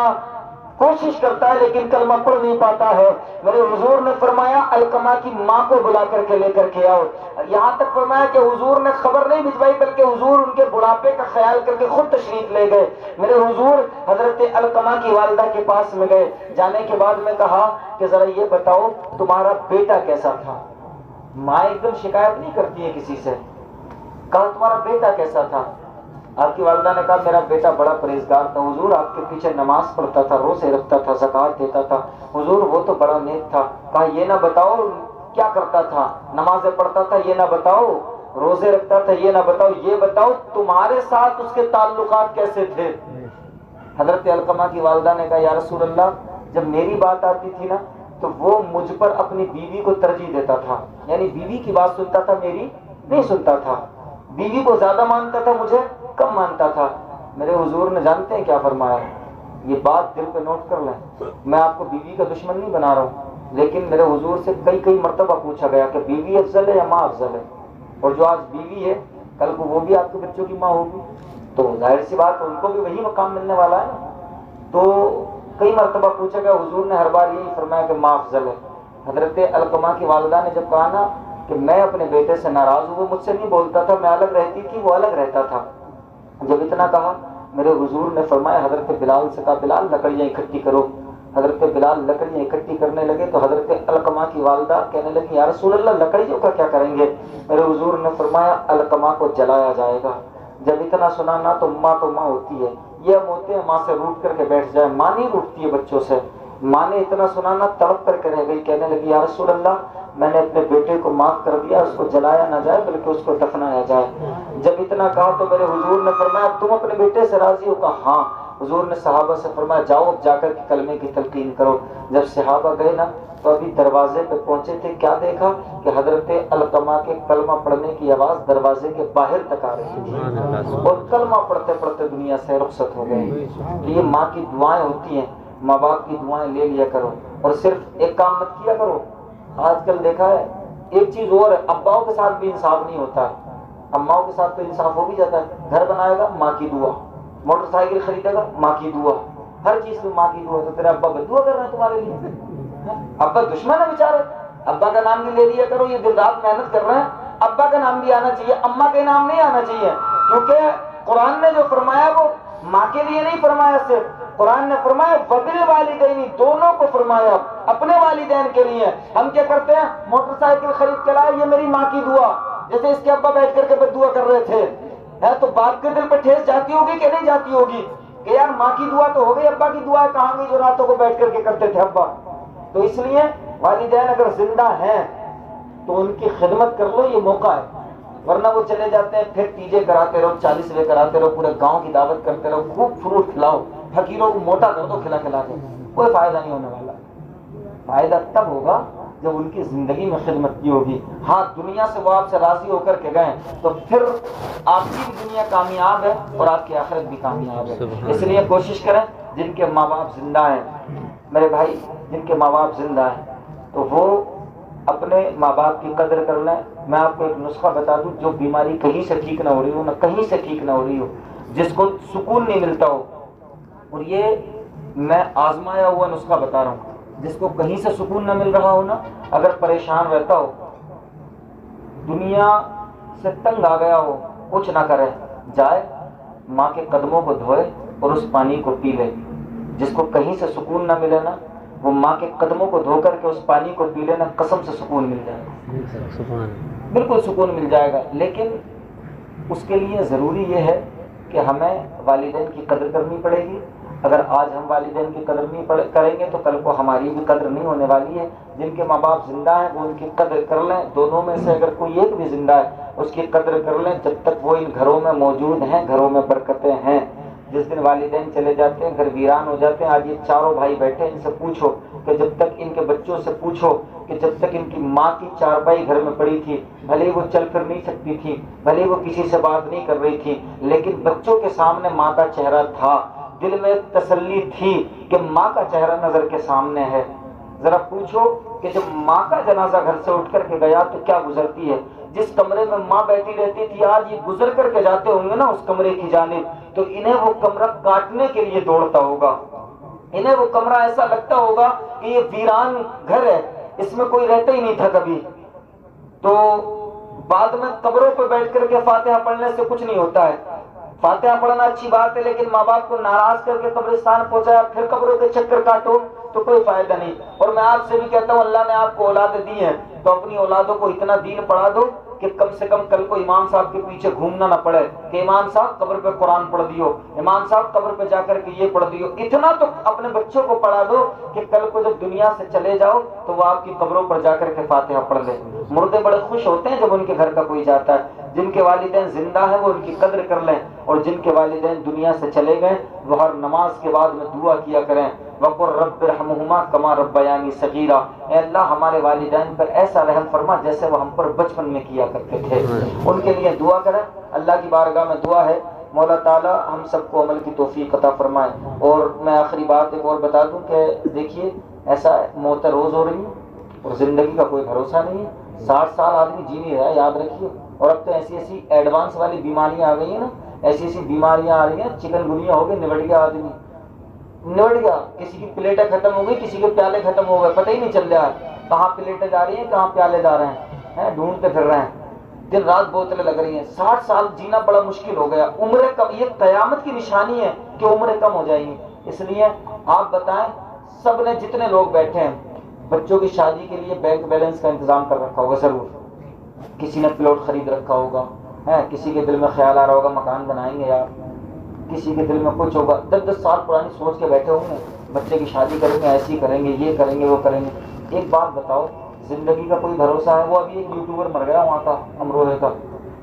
کوشش کرتا ہے لیکن کلمہ پڑھ نہیں پاتا ہے. میرے حضور نے فرمایا علقمہ کی ماں کو بلا کر کے لے کر کے آؤ. یہاں تک فرمایا کہ حضور نے خبر نہیں بھجوائی بلکہ حضور ان کے بڑھاپے کا خیال کر کے خود تشریف لے گئے. میرے حضور حضرت علقمہ کی والدہ کے پاس میں گئے. جانے کے بعد میں کہا کہ ذرا یہ بتاؤ تمہارا بیٹا کیسا تھا. ماں ایک دم شکایت نہیں کرتی ہے کسی سے. کہا تمہارا بیٹا کیسا تھا. آپ کی والدہ نے کہا میرا بیٹا بڑا پرہیزگار تھا حضور، آپ کے پیچھے نماز پڑھتا تھا، روزے رکھتا تھا، زکوٰۃ دیتا تھا حضور، وہ تو بڑا نیک تھا. کہا یہ نہ بتاؤ کیا کرتا تھا، نمازیں پڑھتا تھا یہ نہ بتاؤ، روزے رکھتا تھا یہ نہ بتاؤ، یہ بتاؤ تمہارے ساتھ اس کے تعلقات کیسے تھے. حضرت علقمہ کی والدہ نے کہا یا رسول اللہ، جب میری بات آتی تھی نا تو وہ مجھ پر اپنی بیوی کو ترجیح دیتا تھا، یعنی بیوی کی بات سنتا تھا، میری نہیں سنتا تھا. بیوی کو زیادہ مانتا تھا، مجھے کم مانتا تھا. میرے حضور نے جانتے ہیں کیا فرمایا، یہ بات دل پہ نوٹ کر لیں، میں آپ کو بیوی کا دشمن نہیں بنا رہا ہوں، لیکن میرے حضور سے کئی مرتبہ پوچھا گیا کہ بیوی افضل ہے یا ماں افضل ہے. اور جو آج بیوی ہے کل کو وہ بھی آپ کے بچوں کی ماں ہوگی، تو ظاہر سی بات ان کو بھی وہی مقام ملنے والا ہے نا. تو کئی مرتبہ پوچھا گیا، حضور نے ہر بار یہی فرمایا کہ ماں افضل ہے. حضرت علقمہ کی والدہ نے جب کہا نا کہ میں اپنے بیٹے سے ناراض ہوں، وہ مجھ سے نہیں بولتا تھا، میں الگ رہتی تھی وہ الگ رہتا تھا. جب اتنا کہا میرے حضور نے فرمایا حضرت بلال سے کہا بلال لکڑیاں اکٹھی کرو. حضرت بلال لکڑیاں اکٹھی کرنے لگے تو حضرت علقمہ کی والدہ کہنے لگی یا رسول اللہ لکڑیوں کا کیا کریں گے. میرے حضور نے فرمایا علقمہ کو جلایا جائے گا. جب اتنا سنا نا تو ماں ہوتی ہے، یہ ہم ہوتے ہیں ماں سے روٹ کر کے بیٹھ جائیں، ماں نہیں روٹتی ہے بچوں سے، ماں نے اتنا سنانا تڑپ کر کے رہ گئی، کہنے لگی یا رسول اللہ میں نے اپنے بیٹے کو معاف کر دیا، اس کو جلایا نہ جائے بلکہ اس کو دفنایا جائے۔ جب اتنا کہا تو میرے حضور نے فرمایا تم اپنے بیٹے سے راضی ہو؟ کہا ہاں۔ حضور نے صحابہ سے فرمایا جاؤ اب جا کر کے کلمے کی تلقین کرو۔ جب صحابہ گئے نا تو ابھی دروازے پہ پہنچے تھے، کیا دیکھا کہ حضرت علقمہ کے کلمہ پڑھنے کی آواز دروازے کے باہر تک آ رہی تھی، اور کلمہ پڑھتے پڑھتے دنیا سے رخصت ہو گئے۔ تو یہ ماں کی دعائیں ہوتی ہیں، ماں باپ کی دعائیں لے لیا کرو، اور صرف ایک کام مت کیا کرو۔ آج کل دیکھا ہے ایک چیز اور ہے، اباؤں کے ساتھ بھی انصاف نہیں ہوتا ہے۔ اماؤں کے ساتھ تو انصاف ہو بھی جاتا ہے، گھر بنائے گا ماں کی دعا، موٹر سائیکل خریدے گا ماں کی دعا، ہر چیز میں ماں کی دعا۔ تو تیرے ابا بدعا کر رہے ہیں تمہارے لیے، ابا دشمن ہے بیچارے، ابا کا نام بھی لے لیا کرو، یہ دن رات محنت کر رہے ہیں، ابا کا نام بھی آنا چاہیے، اما کا نام نہیں آنا چاہیے، کیونکہ قرآن نے جو فرمایا وہ ماں کے لیے نہیں فرمایا، صرف قرآن نے فرمایا وبالوالدین، دونوں کو فرمایا، اپنے والدین کے لیے۔ ہم کیا کرتے ہیں، موٹر سائیکل خرید کے لائے، یہ میری ماں کی دعا، جیسے اس کے ابا بیٹھ کر کے دعا کر رہے تھے، ہے تو باپ کے دل پہ ٹھیس جاتی ہوگی کہ نہیں جاتی ہوگی کہ یار ماں کی دعا تو ہو گئی، ابا کی دعا کہاں گئی جو راتوں کو بیٹھ کر کے کرتے تھے ابا۔ تو اس لیے والدین اگر زندہ ہیں تو ان کی خدمت کر لو، یہ موقع ہے، ورنہ وہ چلے جاتے ہیں پھر تیجے کراتے رہو، 40ویں کراتے رہو، پورے گاؤں کی دعوت کرتے رہو، خوب فروٹ کھلاؤ، فقیروں کو موٹا کر دو کھلا کھلا کے، کوئی فائدہ نہیں ہونے والا۔ فائدہ تب ہوگا جب ان کی زندگی میں خدمت کی ہوگی۔ ہاں دنیا سے وہ آپ سے راضی ہو کر کے گئے تو پھر آپ کی بھی دنیا کامیاب ہے اور آپ کی آخرت بھی کامیاب ہے۔ اس لیے کوشش کریں جن کے ماں باپ زندہ ہیں، میرے بھائی جن کے ماں باپ زندہ ہیں تو وہ اپنے ماں باپ کی قدر کر لیں۔ میں آپ کو ایک نسخہ بتا دوں، جو بیماری کہیں سے ٹھیک نہ ہو رہی ہو، نہ کہیں سے ٹھیک نہ ہو رہی ہو، جس کو سکون نہیں ملتا ہو، اور یہ میں آزمایا ہوا نسخہ بتا رہا ہوں، جس کو کہیں سے سکون نہ مل رہا ہو نا، اگر پریشان رہتا ہو، دنیا سے تنگ آ گیا ہو، کچھ نہ کرے، جائے ماں کے قدموں کو دھوئے اور اس پانی کو پی لے۔ جس کو کہیں سے سکون نہ ملے نا، وہ ماں کے قدموں کو دھو کر کے اس پانی کو پی لے نا، قسم سے سکون مل جائے گا، بالکل سکون مل جائے گا۔ لیکن اس کے لیے ضروری یہ ہے کہ ہمیں والدین کی قدر کرنی پڑے گی۔ اگر آج ہم والدین کی قدر نہیں کریں گے تو کل کو ہماری بھی قدر نہیں ہونے والی ہے۔ جن کے ماں باپ زندہ ہیں وہ ان کی قدر کر لیں، دونوں میں سے اگر کوئی ایک بھی زندہ ہے اس کی قدر کر لیں، جب تک وہ ان گھروں میں موجود ہیں گھروں میں برکتیں ہیں۔ جس دن والدین چلے جاتے ہیں گھر ویران ہو جاتے ہیں۔ آج یہ چاروں بھائی بیٹھے ان سے پوچھو کہ جب تک ان کے بچوں سے پوچھو کہ جب تک ان کی ماں کی چارپائی گھر میں پڑی تھی، بھلے وہ چل پھر نہیں سکتی تھی، بھلے وہ کسی سے بات نہیں کر رہی تھی، لیکن بچوں کے سامنے ماں کا چہرہ تھا، دل میں تسلی تھی کہ ماں کا چہرہ نظر کے سامنے ہے۔ ذرا پوچھو کہ جب ماں کا جنازہ گھر سے اٹھ کر کے گیا تو کیا گزرتی ہے؟ جس کمرے میں ماں بیٹھی رہتی تھی آج یہ گزر کر کے جاتے ہوں گے نا اس کمرے کی جانب، تو انہیں وہ کمرہ کاٹنے کے لیے دوڑتا ہوگا، انہیں وہ کمرہ ایسا لگتا ہوگا کہ یہ ویران گھر ہے، اس میں کوئی رہتا ہی نہیں تھا کبھی۔ تو بعد میں قبروں پہ بیٹھ کر کے فاتحہ پڑھنے سے کچھ نہیں ہوتا ہے، فاتحہ پڑھنا اچھی بات ہے، لیکن ماں باپ کو ناراض کر کے قبرستان پہنچایا پھر قبروں کے چکر کاٹو تو کوئی فائدہ نہیں۔ اور میں آپ سے بھی کہتا ہوں اللہ نے آپ کو اولادیں دی ہیں تو اپنی اولادوں کو اتنا دین پڑھا دو کہ کم سے کم کل کو امام صاحب کے پیچھے گھومنا نہ پڑے کہ امام صاحب قبر پہ قرآن پڑھ دیو، امام صاحب قبر پہ جا کر کے یہ پڑھ دیو۔ اتنا تو اپنے بچوں کو پڑھا دو کہ کل کو جب دنیا سے چلے جاؤ تو وہ آپ کی قبروں پر جا کر کے فاتحہ پڑھ لے۔ مردے بڑے خوش ہوتے ہیں جب ان کے گھر کا کوئی جاتا ہے۔ جن کے والدین زندہ ہیں وہ ان کی قدر کر لیں، اور جن کے والدین دنیا سے چلے گئے وہ ہر نماز کے بعد میں دعا کیا کریں وَقُلْ رَبِّ ارْحَمْهُمَا كَمَا رَبَّيَانِي صَغِيرًا، اے اللہ ہمارے والدین پر ایسا رحم فرما جیسے وہ ہم پر بچپن میں کیا کرتے تھے۔ ان کے لیے دعا کریں، اللہ کی بارگاہ میں دعا ہے مولا تعالیٰ ہم سب کو عمل کی توفیق عطا فرمائے۔ اور میں آخری بات ایک اور بتا دوں کہ دیکھیے ایسا موت روز ہو رہی ہے اور زندگی کا کوئی بھروسہ نہیں ہے۔ 60 سال آدمی جی نہیں رہا ہے، یاد رکھیے۔ اور اب تو ایسی ایسی ایڈوانس والی بیماریاں آ گئی ہیں نا، ایسی ایسی بیماریاں آ رہی ہیں، چکن گنیا ہو گئی، نبٹ گیا آدمی، نبٹ گیا، کسی کی پلیٹیں ختم ہو گئی، کسی کے پیالے ختم ہو گئے، پتہ ہی نہیں چل رہا ہے کہاں پلیٹیں جا رہی ہیں کہاں پیالے جا رہے ہیں، ڈھونڈتے پھر رہے ہیں، دن رات بوتلیں لگ رہی ہیں۔ 60 سال جینا بڑا مشکل ہو گیا، عمریں کم، یہ قیامت کی نشانی ہے کہ عمریں کم ہو جائیں گی۔ اس لیے آپ بتائیں سب نے جتنے لوگ بیٹھے ہیں بچوں کی شادی کے لیے بینک بیلنس کا انتظام کر رکھا ہوگا ضرور، کسی نے پلاٹ خرید رکھا ہوگا، کسی کے دل میں خیال آ رہا ہوگا مکان بنائیں گے یار، کسی کے دل میں کچھ ہوگا، 10 سال پرانی سوچ کے بیٹھے ہوں گے بچے کی شادی کریں گے، ایسی کریں گے، یہ کریں گے، وہ کریں گے۔ ایک بات بتاؤ، زندگی کا کوئی بھروسہ ہے؟ وہ ابھی ایک یوٹیوبر مر گیا وہاں کا، امروہے کا،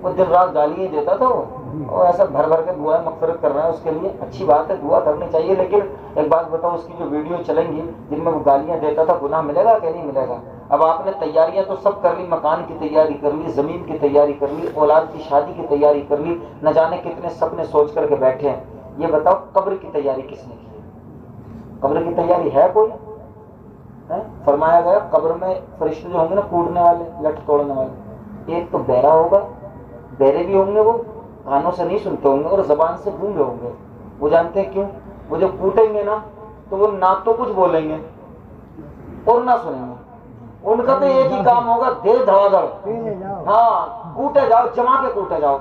وہ دن رات گالیاں دیتا تھا، وہ ایسا بھر بھر کے دعائیں مغفرت کر رہا ہے اس کے لیے، اچھی بات ہے، دعا کرنی چاہیے، لیکن ایک بات بتاؤ، اس کی جو ویڈیو چلیں گی جن میں وہ گالیاں دیتا تھا، گناہ ملے گا کہ نہیں ملے گا؟ اب آپ نے تیاریاں تو سب کر لی، مکان کی تیاری کر لی، زمین کی تیاری کر لی، اولاد کی شادی کی تیاری کر لی، نہ جانے کتنے سپنے سوچ کر کے بیٹھے ہیں، یہ بتاؤ قبر کی تیاری کس نے کی ہے؟ قبر کی تیاری ہے کوئی؟ فرمایا گیا قبر میں فرشتے جو ہوں گے نا، کوڑنے والے، لٹ توڑنے والے، ایک تو بہرا ہوگا، بہرے بھی ہوں گے، وہ کانوں سے نہیں سنتے ہوں گے اور زبان سے گونگے ہوں گے۔ وہ جانتے ہیں کیوں؟ وہ جب کوٹیں گے نا تو وہ نہ تو کچھ بولیں گے اور نہ سنیں گے، ان کا تو ایک ہی کام ہوگا، دے دھڑا دھڑ، ہاں کوٹے جاؤ، جما کے کوٹے جاؤ۔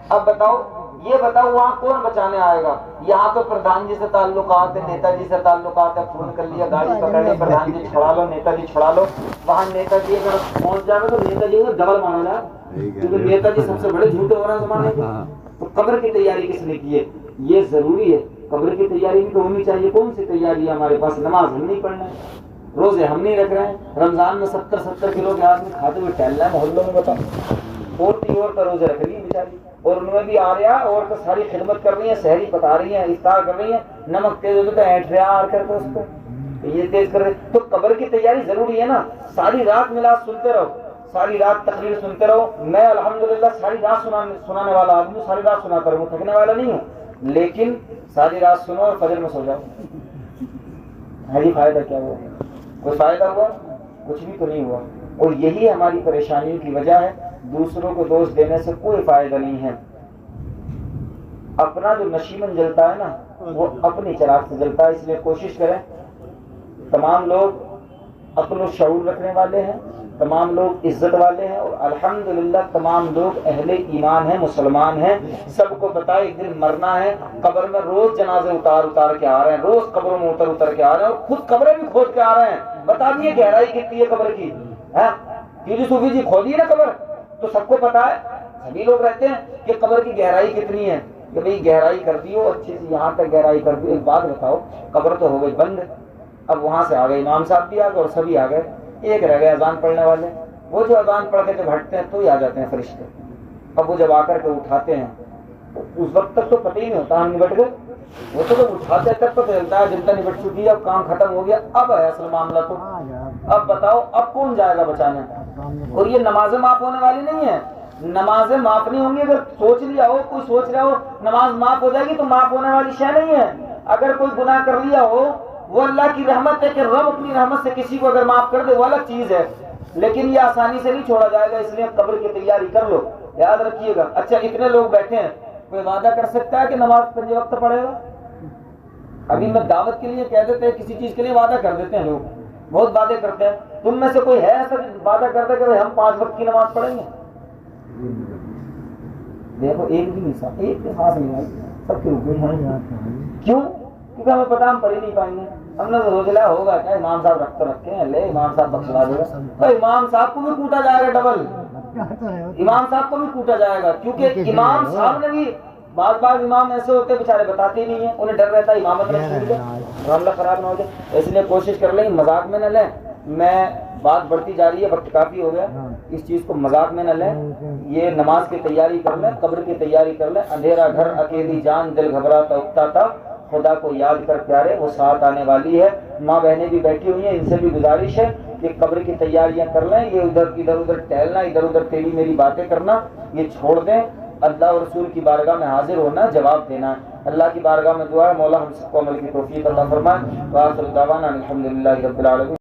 اب بتاؤ، یہ بتاؤ وہاں کون بچانے آئے گا؟ یہاں تو پردھان جی سے تعلقات ہے، نیتا جی سے تعلقات ہے، فون کر لیا، گاڑی پکڑ لی، پردھان جی چھڑا لو، نیتا جی چھڑا لو، وہاں نیتا جی اگر پہنچ جائے گا تو نیتا جی کو ڈبل مارا جائے، کیونکہ نیتا جی سب سے بڑے جھوٹے ہو رہے ہیں زمانے کے۔ تو قبر کی تیاری کس نے کی ہے؟ یہ ضروری ہے، قبر کی تیاری بھی تو ہونی چاہیے۔ کون سی تیاری ہے ہمارے پاس؟ نماز ہم نہیں پڑھنا ہے، روزے ہم نہیں رکھ رہے ہیں، رمضان میں 70 کلو کے آدمی کھاتے ہوئے ٹہل رہا ہے محلوں میں، بتاؤ، اور روزے رکھ رہی ہے بیچاری، اور ان میں بھی آ رہا ہے، اور تو ساری خدمت کر رہی ہیں، سحری پکا رہی ہیں، افطار کر رہی ہیں، نمک تیز ہوتا ہے اینٹ رہا آ کر کے اس کو، یہ تیز کر رہے۔ تو قبر کی تیاری ضروری ہے نا۔ ساری رات میلاد سنتے رہو، ساری رات تقریر سنتے رہو، میں الحمدللہ ساری رات سنانے والا آدمی ہوں، ساری رات سناتا رہوں، تھکنے والا نہیں ہوں، لیکن ساری رات سنو اور فجر میں سو جاؤ۔ ہے فائدہ کیا ہوا؟ کوئی فائدہ ہوا؟ کچھ بھی تو نہیں ہوا، اور یہی ہماری پریشانیوں کی وجہ ہے۔ دوسروں کو دوست دینے سے کوئی فائدہ نہیں ہے۔ اپنا جو نشیمن جلتا ہے نا، وہ اپنی چراغ سے جلتا ہے، اس لیے کوشش کریں، تمام لوگ عقل و شعور رکھنے والے ہیں، تمام لوگ عزت والے ہیں، اور الحمدللہ تمام لوگ اہل ایمان ہیں، مسلمان ہیں، سب کو پتہ ہے ایک دن مرنا ہے۔ قبر میں روز جنازے اتار کے آ رہے ہیں، روز قبروں میں اتر کے آ رہے ہیں، اور خود قبریں بھی کھود کے آ رہے ہیں۔ بتا دیے گہرائی کتنی ہے قبر کی؟ کیونکہ صوفی جی کھودی ہے نا قبر، تو سب کو پتا ہے، سبھی لوگ رہتے ہیں کہ قبر کی گہرائی کتنی ہے، کہ بھئی گہرائی کر دی ہو اچھی سی، یہاں تک گہرائی کر دی۔ ایک بات بتاؤ، قبر تو ہو گئی بند، اب وہاں سے آ گئے امام صاحب بھی آ گئے اور سبھی آ گئے، ایک رہ گئے اذان پڑھنے والے، وہ جو اذان پڑھ کے جب ہٹتے ہیں تو ہی آ جاتے ہیں فرشتے۔ اب وہ جب آ کر کے اٹھاتے ہیں، اس وقت تک تو پتہ ہی نہیں ہوتا ہم نبٹ گئے، وہ تو جب اٹھاتے تک پتہ چلتا ہے جنتا نبٹ چکی ہے، اب کام ختم ہو گیا، اب ہے اصل معاملہ۔ تو اب بتاؤ اب کون جائے گا بچانے؟ اور یہ نمازیں معاف ہونے والی نہیں ہیں، نمازیں معاف نہیں ہوں گی۔ اگر سوچ لیا ہو، کوئی سوچ رہا ہو نماز معاف ہو جائے گی، تو معاف ہونے والی شے نہیں ہے۔ اگر کوئی گناہ کر لیا ہو، وہ اللہ کی رحمت ہے کہ رب اپنی رحمت سے کسی کو اگر معاف کر دے، وہ الگ چیز ہے، لیکن یہ آسانی سے نہیں چھوڑا جائے گا، اس لیے قبر کی تیاری کر لو، یاد رکھیے گا۔ اچھا اتنے لوگ بیٹھے ہیں، کوئی وعدہ کر سکتا ہے کہ نماز 5 وقت پڑھے گا؟ ابھی میں دعوت کے لیے کہہ دیتے ہیں، کسی چیز کے لیے وعدہ کر دیتے ہیں، لوگ بہت وعدے کرتے ہیں، تم میں سے کوئی ہے ایسا وعدہ کرتا کہ ہم 5 وقت کی نماز پڑھیں گے؟ دیکھو ایک بھی نہیں، ساتھ ایک کے خاص نہیں آئی، سب کے اوپر ہیں۔ کیوں؟ کیونکہ ہمیں پتا ہم پڑھ ہی نہیں پائیں گے۔ ہم نے تو سوچ لیا ہوگا کیا امام صاحب رکھ تو رکھے ہیں، لے امام صاحب بخشوا دے گا، تو امام صاحب کو بھی کوٹا جائے گا ڈبل، امام صاحب کو بھی کوٹا جائے گا، کیونکہ امام صاحب نے بھی بعض امام ایسے ہوتے بیچارے بتاتے ہی نہیں ہیں، انہیں ڈر رہتا ہے امامت نہ چھوٹ جائے، معاملہ خراب نہ ہو جائے، اس لیے کوشش کر لیں مذاق میں نہ لیں۔ میں بات بڑھتی جا رہی ہے، وقت کافی ہو گیا، اس چیز کو مذاق میں نہ لیں، یہ نماز کی تیاری کر لیں، قبر کی تیاری کر لیں۔ اندھیرا گھر اکیلی جان دل گھبراتا اکتا تھا، خدا کو یاد کر پیارے وہ ساتھ آنے والی ہے۔ ماں بہنیں بھی بیٹھی ہوئی ہیں، ان سے بھی گزارش ہے کہ قبر کی تیاریاں کر لیں، یہ ادھر ٹہلنا، ادھر تیری میری باتیں کرنا یہ چھوڑ دیں، اللہ اور رسول کی بارگاہ میں حاضر ہونا، جواب دینا ہے۔ اللہ کی بارگاہ میں دعا ہے مولا ہم سب کو عمل کی توفیق عطا فرمائے۔ وآخر دعوانا الحمدللہ رب العالمین۔